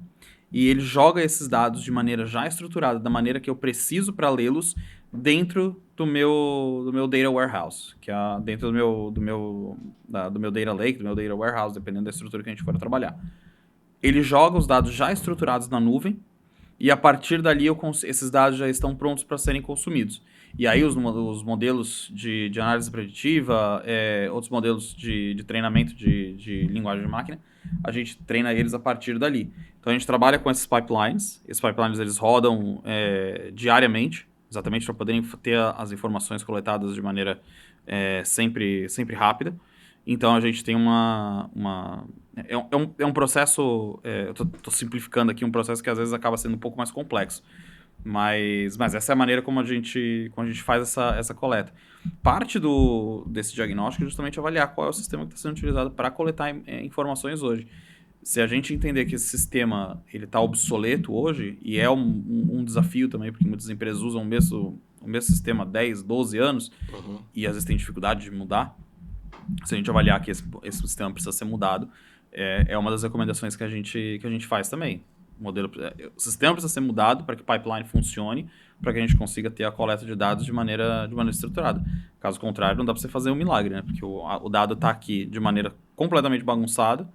e ele joga esses dados de maneira já estruturada, da maneira que eu preciso para lê-los dentro do meu data warehouse, que é dentro do meu data lake, do meu data warehouse, dependendo da estrutura que a gente for trabalhar. Ele joga os dados já estruturados na nuvem e, a partir dali, esses dados já estão prontos para serem consumidos. E aí os modelos de análise preditiva, outros modelos de treinamento de linguagem de máquina, a gente treina eles a partir dali. Então a gente trabalha com esses pipelines. Esses pipelines eles rodam diariamente, exatamente para poderem ter as informações coletadas de maneira sempre rápida. Então a gente tem é um processo, eu tô simplificando aqui, um processo que às vezes acaba sendo um pouco mais complexo. Mas essa é a maneira como a gente faz essa coleta. Parte desse diagnóstico é justamente avaliar qual é o sistema que está sendo utilizado para coletar informações hoje. Se a gente entender que esse sistema está obsoleto hoje, e é um desafio também, porque muitas empresas usam o mesmo sistema há 10, 12 anos, e às vezes tem dificuldade de mudar, se a gente avaliar que esse sistema precisa ser mudado, é uma das recomendações que a gente faz também. O sistema precisa ser mudado para que o pipeline funcione, para que a gente consiga ter a coleta de dados de maneira estruturada. Caso contrário, não dá para você fazer um milagre, né? Porque o dado está aqui de maneira completamente bagunçada,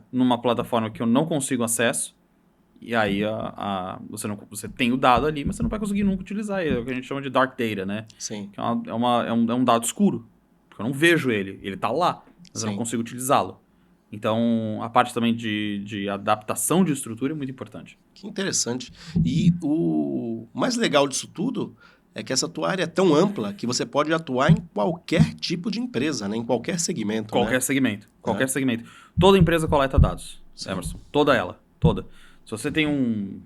numa plataforma que eu não consigo acesso, e aí você tem o dado ali, mas você não vai conseguir nunca utilizar ele. É o que a gente chama de dark data, né? Sim. Que é um dado escuro, porque eu não vejo ele está lá, mas eu não consigo utilizá-lo. Então, a parte também de adaptação de estrutura é muito importante. Que interessante. E o mais legal disso tudo é que essa tua área é tão ampla que você pode atuar em qualquer tipo de empresa, né? Em qualquer segmento. Qualquer segmento. Toda empresa coleta dados, Emerson. Toda ela. Toda. Se você tem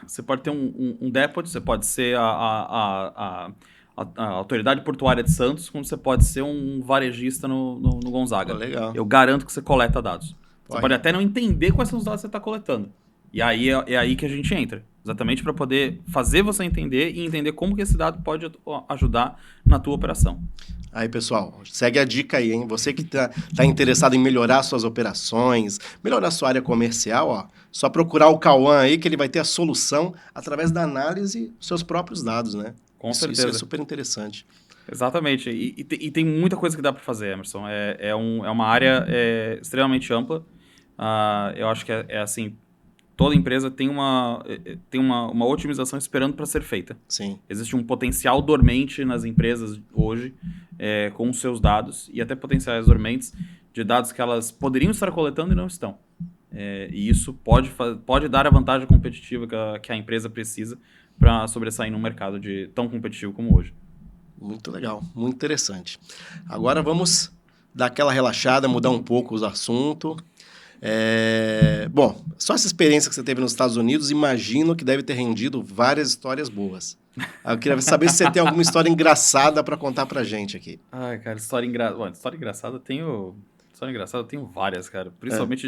você pode ter um depot, você pode ser a autoridade portuária de Santos, como você pode ser um varejista no Gonzaga. Legal. Eu garanto que você coleta dados. Você pode até não entender quais são os dados que você está coletando. E aí é aí que a gente entra. Exatamente para poder fazer você entender e entender como que esse dado pode ajudar na tua operação. Aí, pessoal, segue a dica aí, hein? Você que tá interessado em melhorar suas operações, melhorar sua área comercial, só procurar o Cauã aí que ele vai ter a solução através da análise dos seus próprios dados, né? Com certeza. Isso é super interessante. Exatamente. E tem muita coisa que dá para fazer, Emerson. É uma área extremamente ampla. Eu acho que assim, toda empresa tem uma otimização esperando para ser feita. Sim. Existe um potencial dormente nas empresas hoje com os seus dados e até potenciais dormentes de dados que elas poderiam estar coletando e não estão. E isso pode dar a vantagem competitiva que a empresa precisa para sobressair num mercado tão competitivo como hoje. Muito legal, muito interessante. Agora vamos dar aquela relaxada, mudar um pouco o assunto. Bom, só essa experiência que você teve nos Estados Unidos, imagino que deve ter rendido várias histórias boas. Eu queria saber se você tem alguma história engraçada para contar pra gente aqui. Ai, cara, história engraçada eu tenho várias, cara. Principalmente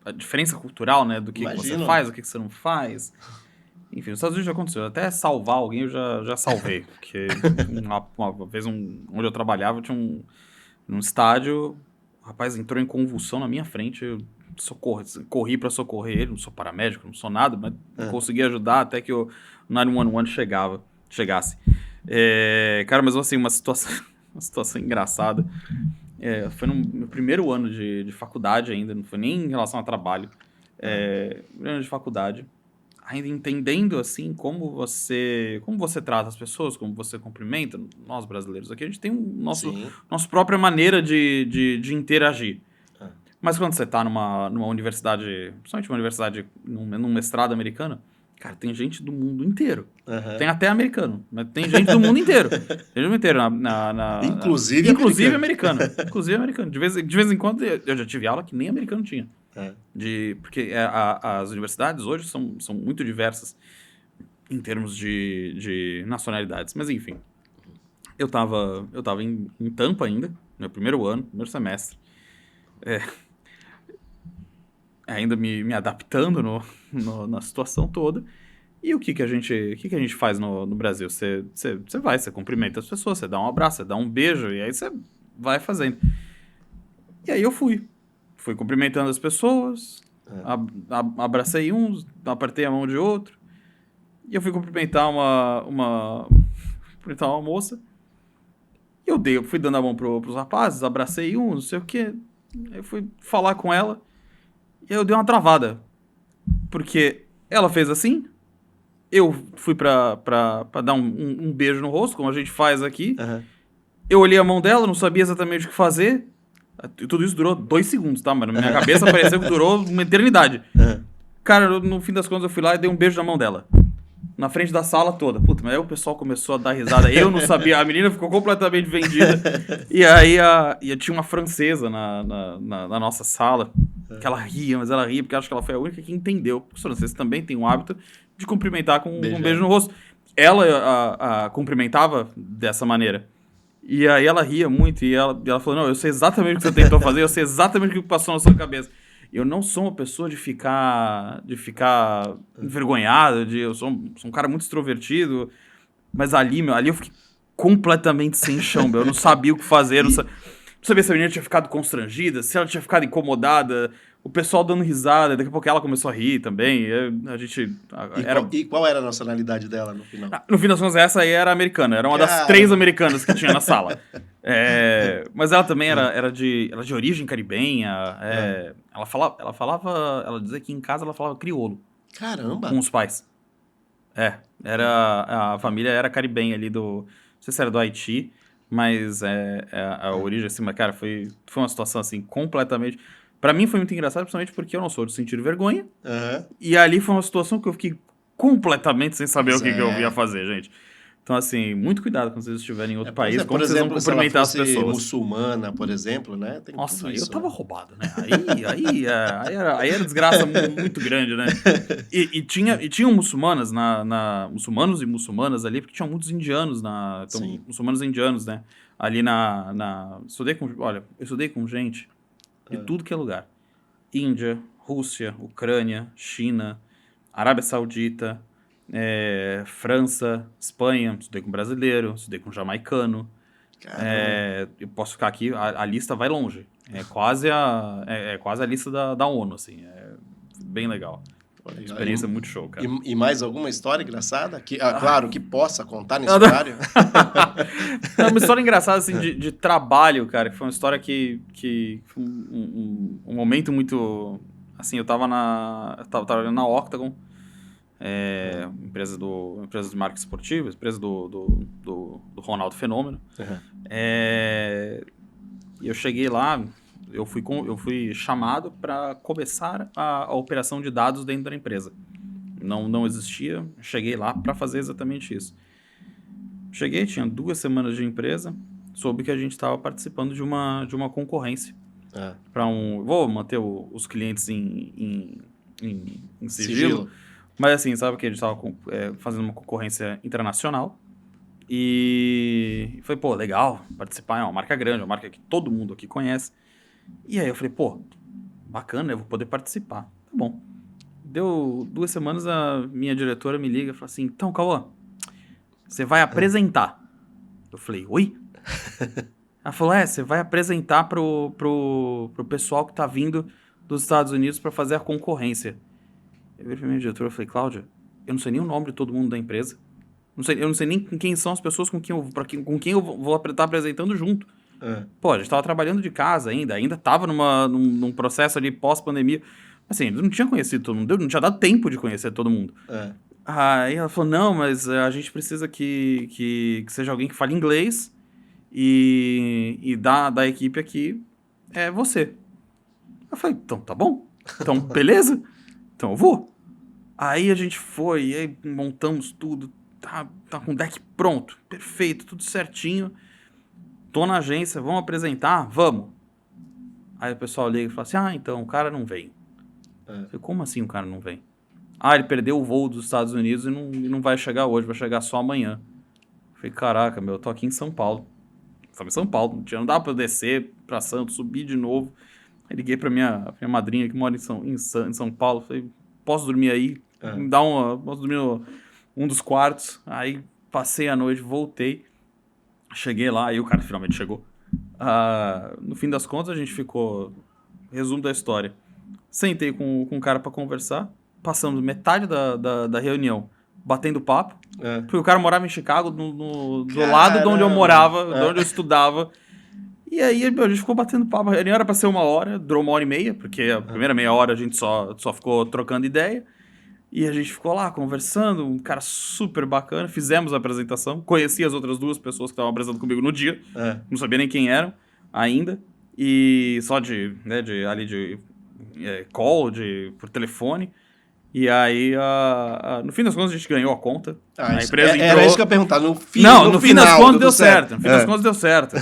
a diferença cultural, né? Do que você faz, o que você não faz. Enfim, nos Estados Unidos já aconteceu. Até salvar alguém eu já salvei. Porque uma vez onde eu trabalhava, tinha num estádio, o rapaz entrou em convulsão na minha frente. Eu corri para socorrer ele. Não sou paramédico, não sou nada, mas consegui ajudar até que o 911 chegasse. Cara, mas assim, uma situação engraçada. Foi no meu primeiro ano de faculdade ainda, não foi nem em relação a trabalho. Primeiro ano de faculdade. Ainda entendendo, assim, como você trata as pessoas, como você cumprimenta. Nós, brasileiros aqui, a gente tem nossa própria maneira de interagir. Mas quando você está numa universidade, principalmente uma universidade, num mestrado americano, cara, tem gente do mundo inteiro. Tem até americano, mas tem gente do mundo inteiro. Tem gente inteiro Inclusive americano. Inclusive americano. De vez em quando, eu já tive aula que nem americano tinha. Porque as universidades hoje são muito diversas em termos de nacionalidades. Mas, enfim. Eu tava em Tampa ainda, meu primeiro ano, primeiro semestre. Ainda me adaptando na situação toda. E o que a gente faz no Brasil? Você cumprimenta as pessoas, você dá um abraço, você dá um beijo, e aí você vai fazendo. E aí eu fui cumprimentando as pessoas, abracei uns, apertei a mão de outro, e eu fui cumprimentar uma moça, e eu fui dando a mão pros rapazes, abracei um, não sei o quê, eu fui falar com ela, e aí eu dei uma travada, porque ela fez assim, Eu fui pra dar um beijo no rosto, como a gente faz aqui. Aham. Eu olhei a mão dela, não sabia exatamente o que fazer. E tudo isso durou 2 segundos, tá? Mas na minha cabeça pareceu que durou uma eternidade. Aham. Cara, no fim das contas eu fui lá e dei um beijo na mão dela. Na frente da sala toda. Puta, mas aí o pessoal começou a dar risada. Eu não sabia, a menina ficou completamente vendida. E aí tinha uma francesa na nossa sala, que ela ria, mas ela ria porque acho que ela foi a única que entendeu. Os franceses também têm o hábito de cumprimentar com um beijo no rosto. Ela cumprimentava dessa maneira. E aí ela ria muito e ela falou, não, eu sei exatamente o que você tentou fazer, eu sei exatamente o que passou na sua cabeça. Eu não sou uma pessoa de ficar envergonhado, eu sou um cara muito extrovertido, mas ali eu fiquei completamente sem chão, meu. Eu não sabia o que fazer, não sabia se a menina tinha ficado constrangida, se ela tinha ficado incomodada, o pessoal dando risada, daqui a pouco ela começou a rir também, a gente... E qual era a nacionalidade dela no final? No fim das contas, essa aí era americana, era uma das 3 americanas que tinha na sala. Mas ela também era de origem caribenha, ela dizia que em casa ela falava crioulo. Caramba! Com os pais. A família era caribenha ali não sei se era do Haiti, mas a origem, assim, mas, cara, foi uma situação, assim, completamente... Pra mim foi muito engraçado, principalmente porque eu não sou de sentir vergonha. Uhum. E ali foi uma situação que eu fiquei completamente sem saber o que eu ia fazer, gente. Então, assim, muito cuidado quando vocês estiverem em outro país, como vocês vão cumprimentar as pessoas. Muçulmana, por exemplo, né? Tem Nossa, tudo isso, eu tava roubado, né? Aí era desgraça muito grande, né? E tinham muçulmanos muçulmanos e muçulmanas ali, porque tinham muitos indianos muçulmanos e indianos, né? Ali eu estudei com gente de tudo que é lugar. Índia, Rússia, Ucrânia, China, Arábia Saudita, França, Espanha, estudei com brasileiro, estudei com jamaicano. Eu posso ficar aqui, a lista vai longe. É quase a lista da ONU, assim. É bem legal. Experiência muito show, cara. E mais alguma história engraçada? Claro, que possa contar nesse horário. Uma história engraçada, assim, de trabalho, cara. Que foi uma história que foi um momento muito... Assim, eu tava trabalhando na Octagon, empresa de marketing esportivo, empresa do Ronaldo Fenômeno. Uhum. E eu cheguei lá... Eu fui chamado para começar a operação de dados dentro da empresa. Não existia, cheguei lá para fazer exatamente isso. Cheguei, tinha 2 semanas de empresa, soube que a gente estava participando de uma concorrência. Vou manter os clientes em sigilo, mas assim, sabe que a gente estava fazendo uma concorrência internacional. E foi, legal participar, é uma marca grande, uma marca que todo mundo aqui conhece. E aí eu falei, bacana, eu vou poder participar. Tá bom. Deu 2 semanas, a minha diretora me liga e fala assim, então, Cauã, você vai apresentar. Eu falei, oi? Ela falou, você vai apresentar pro pessoal que tá vindo dos Estados Unidos para fazer a concorrência. Eu virei pra minha diretora e falei, Cláudia, eu não sei nem o nome de todo mundo da empresa. Eu não sei nem quem são as pessoas com quem eu vou estar apresentando junto. A gente tava trabalhando de casa ainda tava num processo ali pós-pandemia. Assim, eu não tinha conhecido todo mundo, não tinha dado tempo de conhecer todo mundo. Aí ela falou, não, mas a gente precisa que seja alguém que fale inglês e da equipe aqui é você. Eu falei, então tá bom, então beleza, então eu vou. Aí a gente foi, e aí montamos tudo, tá com o deck pronto, perfeito, tudo certinho. Tô na agência, vamos apresentar? Vamos. Aí o pessoal liga e fala assim, então o cara não vem. Eu falei, como assim o cara não vem? Ele perdeu o voo dos Estados Unidos e não vai chegar hoje, vai chegar só amanhã. Eu falei, caraca, eu tô aqui em São Paulo. Estava em São Paulo, não dava pra eu descer pra Santos, subir de novo. Aí liguei pra minha madrinha que mora em São Paulo, falei, posso dormir aí? Posso dormir num dos quartos. Aí passei a noite, voltei. Cheguei lá, aí o cara finalmente chegou. No fim das contas, a gente ficou... Resumo da história. Sentei com o cara pra conversar. Passamos metade da reunião batendo papo. Porque o cara morava em Chicago, do lado de onde eu morava, de onde eu estudava. E aí a gente ficou batendo papo. A reunião era pra ser 1 hora, durou 1h30, porque a primeira meia hora a gente só ficou trocando ideia. E a gente ficou lá conversando, um cara super bacana, fizemos a apresentação, conheci as outras 2 pessoas que estavam apresentando comigo no dia, não sabia nem quem eram ainda, e só de call, por telefone. E aí, no fim das contas, a gente ganhou a conta. A empresa entrou... Era isso que eu ia perguntar. No fim das contas deu certo. No fim das contas deu certo.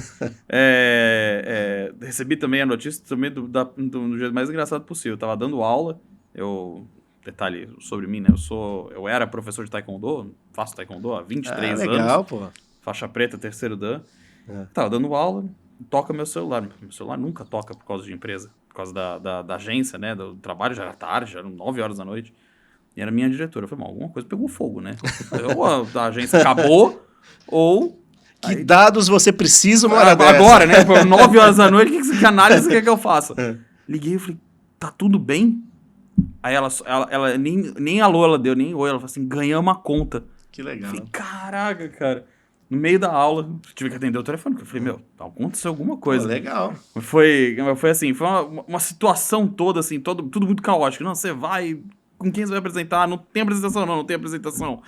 Recebi também a notícia também do jeito mais engraçado possível. Eu tava dando aula, detalhe sobre mim, né? Eu era professor de taekwondo, faço taekwondo há 23 anos. Legal, pô. Faixa preta, 3º dan. Tava dando aula, toca meu celular. Meu celular nunca toca por causa de empresa. Por causa da agência, né? Do trabalho, já era tarde, já eram 9 horas da noite. E era minha diretora. Eu falei, alguma coisa pegou fogo, né? Ou a agência acabou, ou... Que dados você precisa uma hora dessa? Agora, né? Por 9 horas da noite, que análise você quer que eu faça? Liguei e falei, tá tudo bem? Aí ela nem alô ela deu, nem oi. Ela falou assim, ganhamos uma conta. Que legal. Eu falei, caraca, cara. No meio da aula, tive que atender o telefone. Eu falei, aconteceu alguma coisa. Legal. Foi assim, foi uma situação toda, assim, tudo muito caótico. Não, você vai... Com quem você vai apresentar? Não tem apresentação, não tem apresentação.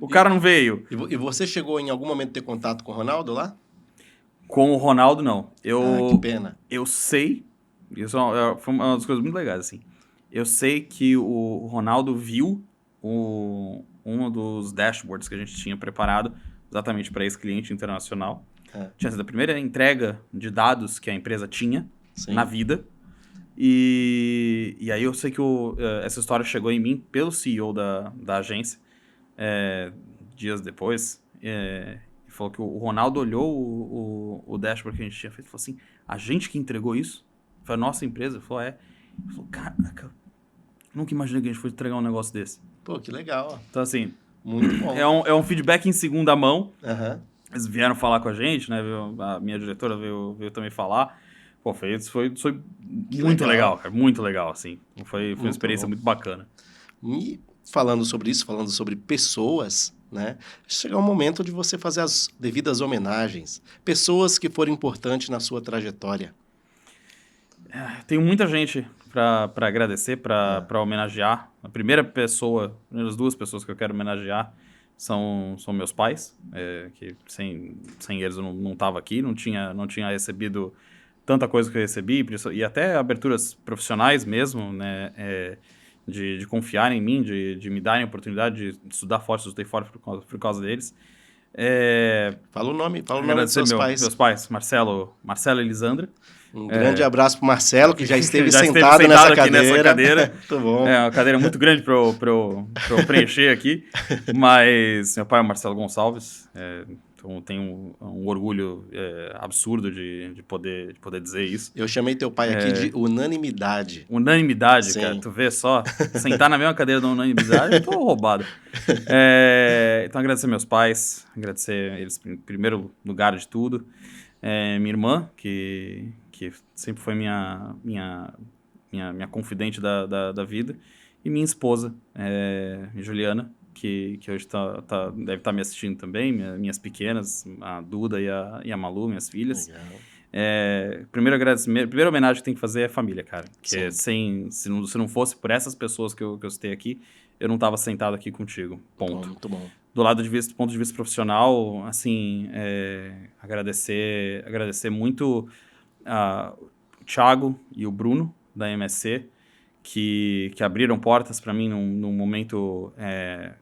O cara não veio. E você chegou em algum momento a ter contato com o Ronaldo lá? Com o Ronaldo, não. Que pena. Eu sei, isso foi uma das coisas muito legais, assim. Eu sei que o Ronaldo viu um dos dashboards que a gente tinha preparado exatamente para esse cliente internacional. Tinha sido a primeira entrega de dados que a empresa tinha na vida. E aí eu sei que essa história chegou em mim pelo CEO da agência dias depois. E falou que o Ronaldo olhou o dashboard que a gente tinha feito e falou assim, a gente que entregou isso? Foi a nossa empresa? Ele falou, Ele falou, caraca, nunca imaginei que a gente fosse entregar um negócio desse. Pô, que legal. Então assim, muito bom. É um feedback em segunda mão. Eles vieram falar com a gente, né? A minha diretora veio também falar. Pô, foi muito legal, cara. Muito legal, assim. Foi uma experiência muito bacana. E falando sobre isso, falando sobre pessoas, né? Chega um momento de você fazer as devidas homenagens. Pessoas que foram importantes na sua trajetória. Tenho muita gente para agradecer, para homenagear. A primeira pessoa, as 2 pessoas que eu quero homenagear são meus pais, que sem eles eu não estava aqui, não tinha recebido tanta coisa que eu recebi, e até aberturas profissionais mesmo, né, de confiar em mim, de me darem a oportunidade de estudar forte, estudei forte por causa deles. Fala o nome dos seus pais. Meus pais, Marcelo e Elisandra. Um grande abraço pro Marcelo, que já esteve sentado nessa cadeira. Muito bom. É uma cadeira muito grande para eu preencher aqui. Mas meu pai é o Marcelo Gonçalves. Então tenho um orgulho absurdo de poder dizer isso. Eu chamei teu pai aqui de unanimidade. Unanimidade, sim. Cara. Tu vê só, sentar na mesma cadeira da unanimidade, eu tô roubado. Então agradecer meus pais, agradecer eles em primeiro lugar de tudo. Minha irmã, que sempre foi minha confidente da vida. E minha esposa, Juliana, que hoje deve estar me assistindo também, minhas pequenas, a Duda e a Malu, minhas filhas. Primeira homenagem que tem que fazer é a família, cara. Que se não fosse por essas pessoas que eu citei aqui, eu não estava sentado aqui contigo. Ponto. Muito bom. Do ponto de vista profissional, assim, agradecer muito o Thiago e o Bruno, da MSC, que abriram portas para mim num momento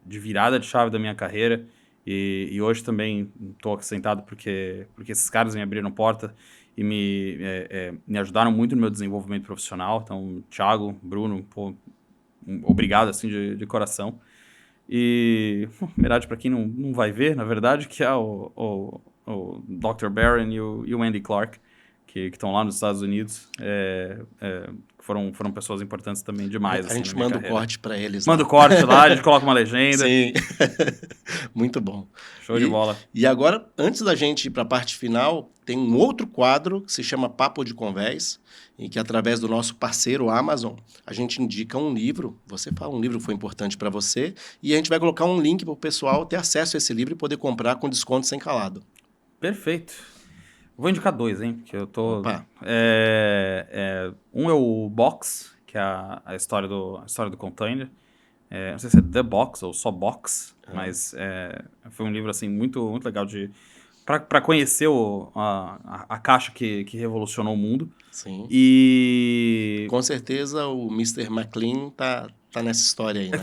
de virada de chave da minha carreira, e hoje também estou sentado porque esses caras me abriram porta e me ajudaram muito no meu desenvolvimento profissional. Então, Thiago, Bruno, pô, obrigado assim de coração. E homenagem para quem não vai ver, na verdade, que é o Dr. Barron e o Andy Clark, que estão lá nos Estados Unidos. Foram pessoas importantes também demais. A gente manda o corte para eles. Manda o corte lá, a gente coloca uma legenda. Sim, muito bom. Show de bola. E agora, antes da gente ir para a parte final, tem um outro quadro que se chama Papo de Convés, e que através do nosso parceiro Amazon, a gente indica um livro, você fala um livro que foi importante para você, e a gente vai colocar um link para o pessoal ter acesso a esse livro e poder comprar com desconto sem calado. Perfeito. Vou indicar 2, hein? Porque eu tô... Opa. Um é o Box, que é a história do container. Não sei se é The Box ou só Box, mas foi um livro assim, muito, muito legal para conhecer a caixa que revolucionou o mundo. Sim. E... Com certeza o Mr. McLean tá nessa história aí, né?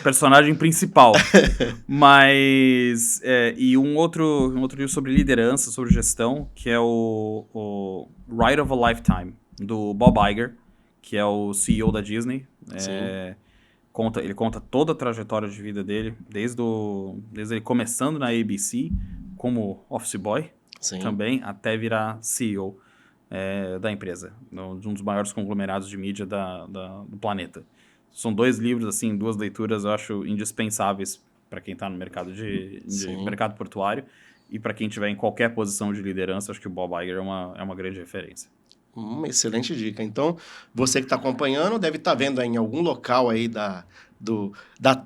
Personagem principal. Mas... e um outro livro sobre liderança, sobre gestão, que é o Ride of a Lifetime, do Bob Iger, que é o CEO da Disney. Ele conta toda a trajetória de vida dele, desde ele começando na ABC, como office boy, também, até virar CEO da empresa, de um dos maiores conglomerados de mídia do planeta. São 2 livros, assim, 2 leituras, eu acho, indispensáveis para quem está no mercado de mercado portuário e para quem estiver em qualquer posição de liderança. Acho que o Bob Iger é uma grande referência. Uma excelente dica. Então, você que está acompanhando deve estar vendo aí em algum local aí da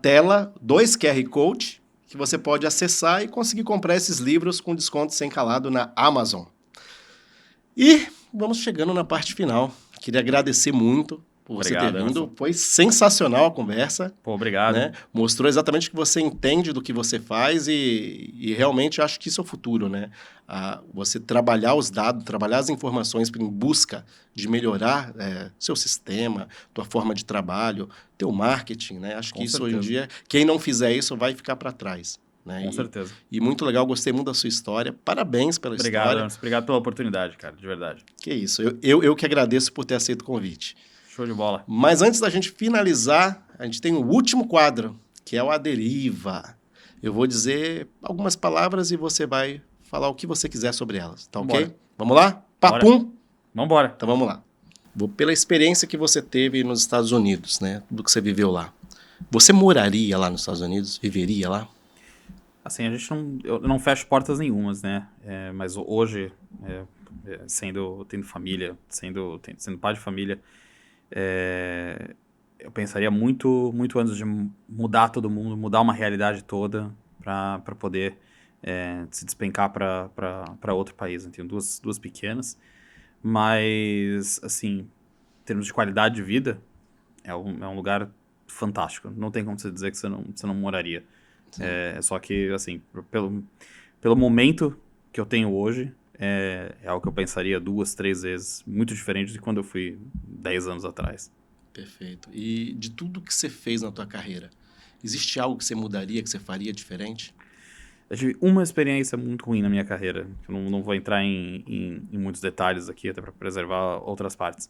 tela 2 QR Code que você pode acessar e conseguir comprar esses livros com desconto sem calado na Amazon. E vamos chegando na parte final. Queria agradecer muito por você ter vindo. Anderson. Foi sensacional a conversa. Pô, obrigado. Né? Mostrou exatamente que você entende do que você faz e realmente acho que isso é o futuro, né? Você trabalhar os dados, trabalhar as informações em busca de melhorar seu sistema, tua forma de trabalho, teu marketing, né? Acho que isso hoje em dia, quem não fizer isso vai ficar para trás. Né? Com certeza. E muito legal, gostei muito da sua história. Parabéns pela história. Anderson. Obrigado pela oportunidade, cara, de verdade. Que isso, eu que agradeço por ter aceito o convite. Show de bola. Mas antes da gente finalizar, a gente tem o último quadro, que é o A Deriva. Eu vou dizer algumas palavras e você vai falar o que você quiser sobre elas, tá ok? Vamos lá? Papum! Vambora. Então vamos lá. Pela experiência que você teve nos Estados Unidos, né? Tudo que você viveu lá. Você moraria lá nos Estados Unidos? Viveria lá? Assim, eu não fecho portas nenhumas, né? Mas hoje, tendo família, sendo pai de família, eu pensaria muito, muito antes de mudar todo mundo, mudar uma realidade toda para poder se despencar para outro país. Eu tenho duas pequenas, mas, assim, em termos de qualidade de vida, é um lugar fantástico. Não tem como você dizer que você não moraria. Só que, assim, pelo momento que eu tenho hoje, é algo que eu pensaria 2, 3 vezes, muito diferente de quando eu fui 10 anos atrás. Perfeito. E de tudo que você fez na tua carreira, existe algo que você mudaria, que você faria diferente? Eu tive uma experiência muito ruim na minha carreira. Eu não vou entrar em muitos detalhes aqui, até para preservar outras partes.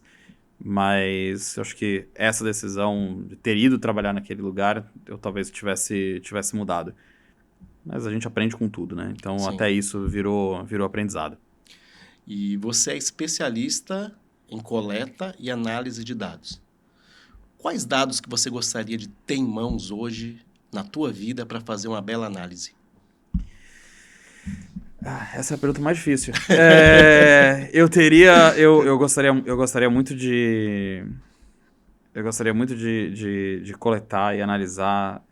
Mas eu acho que essa decisão de ter ido trabalhar naquele lugar, eu talvez tivesse mudado. Mas a gente aprende com tudo, né? Então, Sim. Até isso virou aprendizado. E você é especialista em coleta e análise de dados. Quais dados que você gostaria de ter em mãos hoje, na tua vida, para fazer uma bela análise? Essa é a pergunta mais difícil. Eu gostaria muito de... Eu gostaria muito de coletar e analisar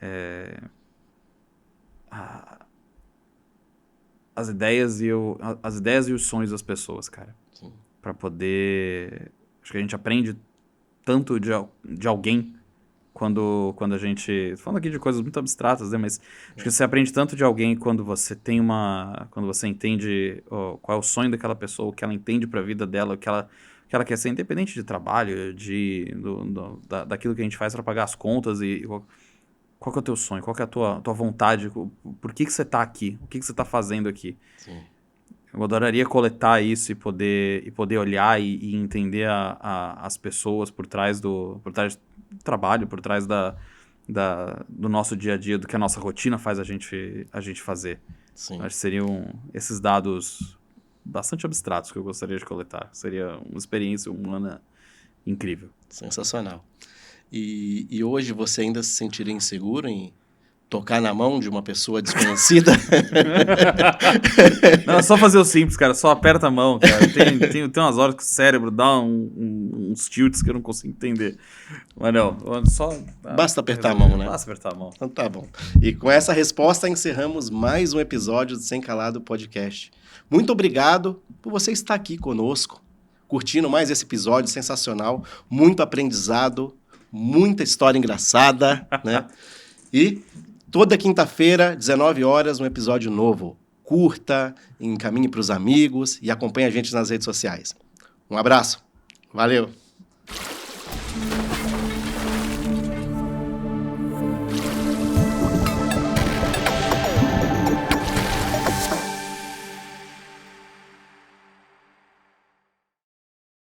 as ideias e os sonhos das pessoas, cara. Para poder... Acho que a gente aprende tanto de alguém quando a gente... Falando aqui de coisas muito abstratas, né? Mas acho que você aprende tanto de alguém quando você quando você entende qual é o sonho daquela pessoa, o que ela entende para a vida dela, o que ela quer ser, independente de trabalho, daquilo que a gente faz para pagar as contas e qual que é o teu sonho, qual que é a tua vontade, por que você tá aqui, o que você tá fazendo aqui. Sim. Eu adoraria coletar isso e poder olhar e entender as pessoas por trás do trabalho, por trás do nosso dia a dia, do que a nossa rotina faz a gente fazer. Sim. Acho que seriam esses dados bastante abstratos que eu gostaria de coletar. Seria uma experiência humana incrível. Sensacional. E hoje você ainda se sentiria inseguro em tocar na mão de uma pessoa desconhecida? Não, é só fazer o simples, cara. Só aperta a mão, cara. Tem umas horas que o cérebro dá uns tilts que eu não consigo entender. Mas não, só... Basta apertar a mão, né? Basta apertar a mão. Então tá bom. E com essa resposta encerramos mais um episódio do Sem Calado Podcast. Muito obrigado por você estar aqui conosco, curtindo mais esse episódio sensacional, muito aprendizado, muita história engraçada, né? E toda quinta-feira, 19 horas, um episódio novo. Curta, encaminhe para os amigos e acompanhe a gente nas redes sociais. Um abraço. Valeu!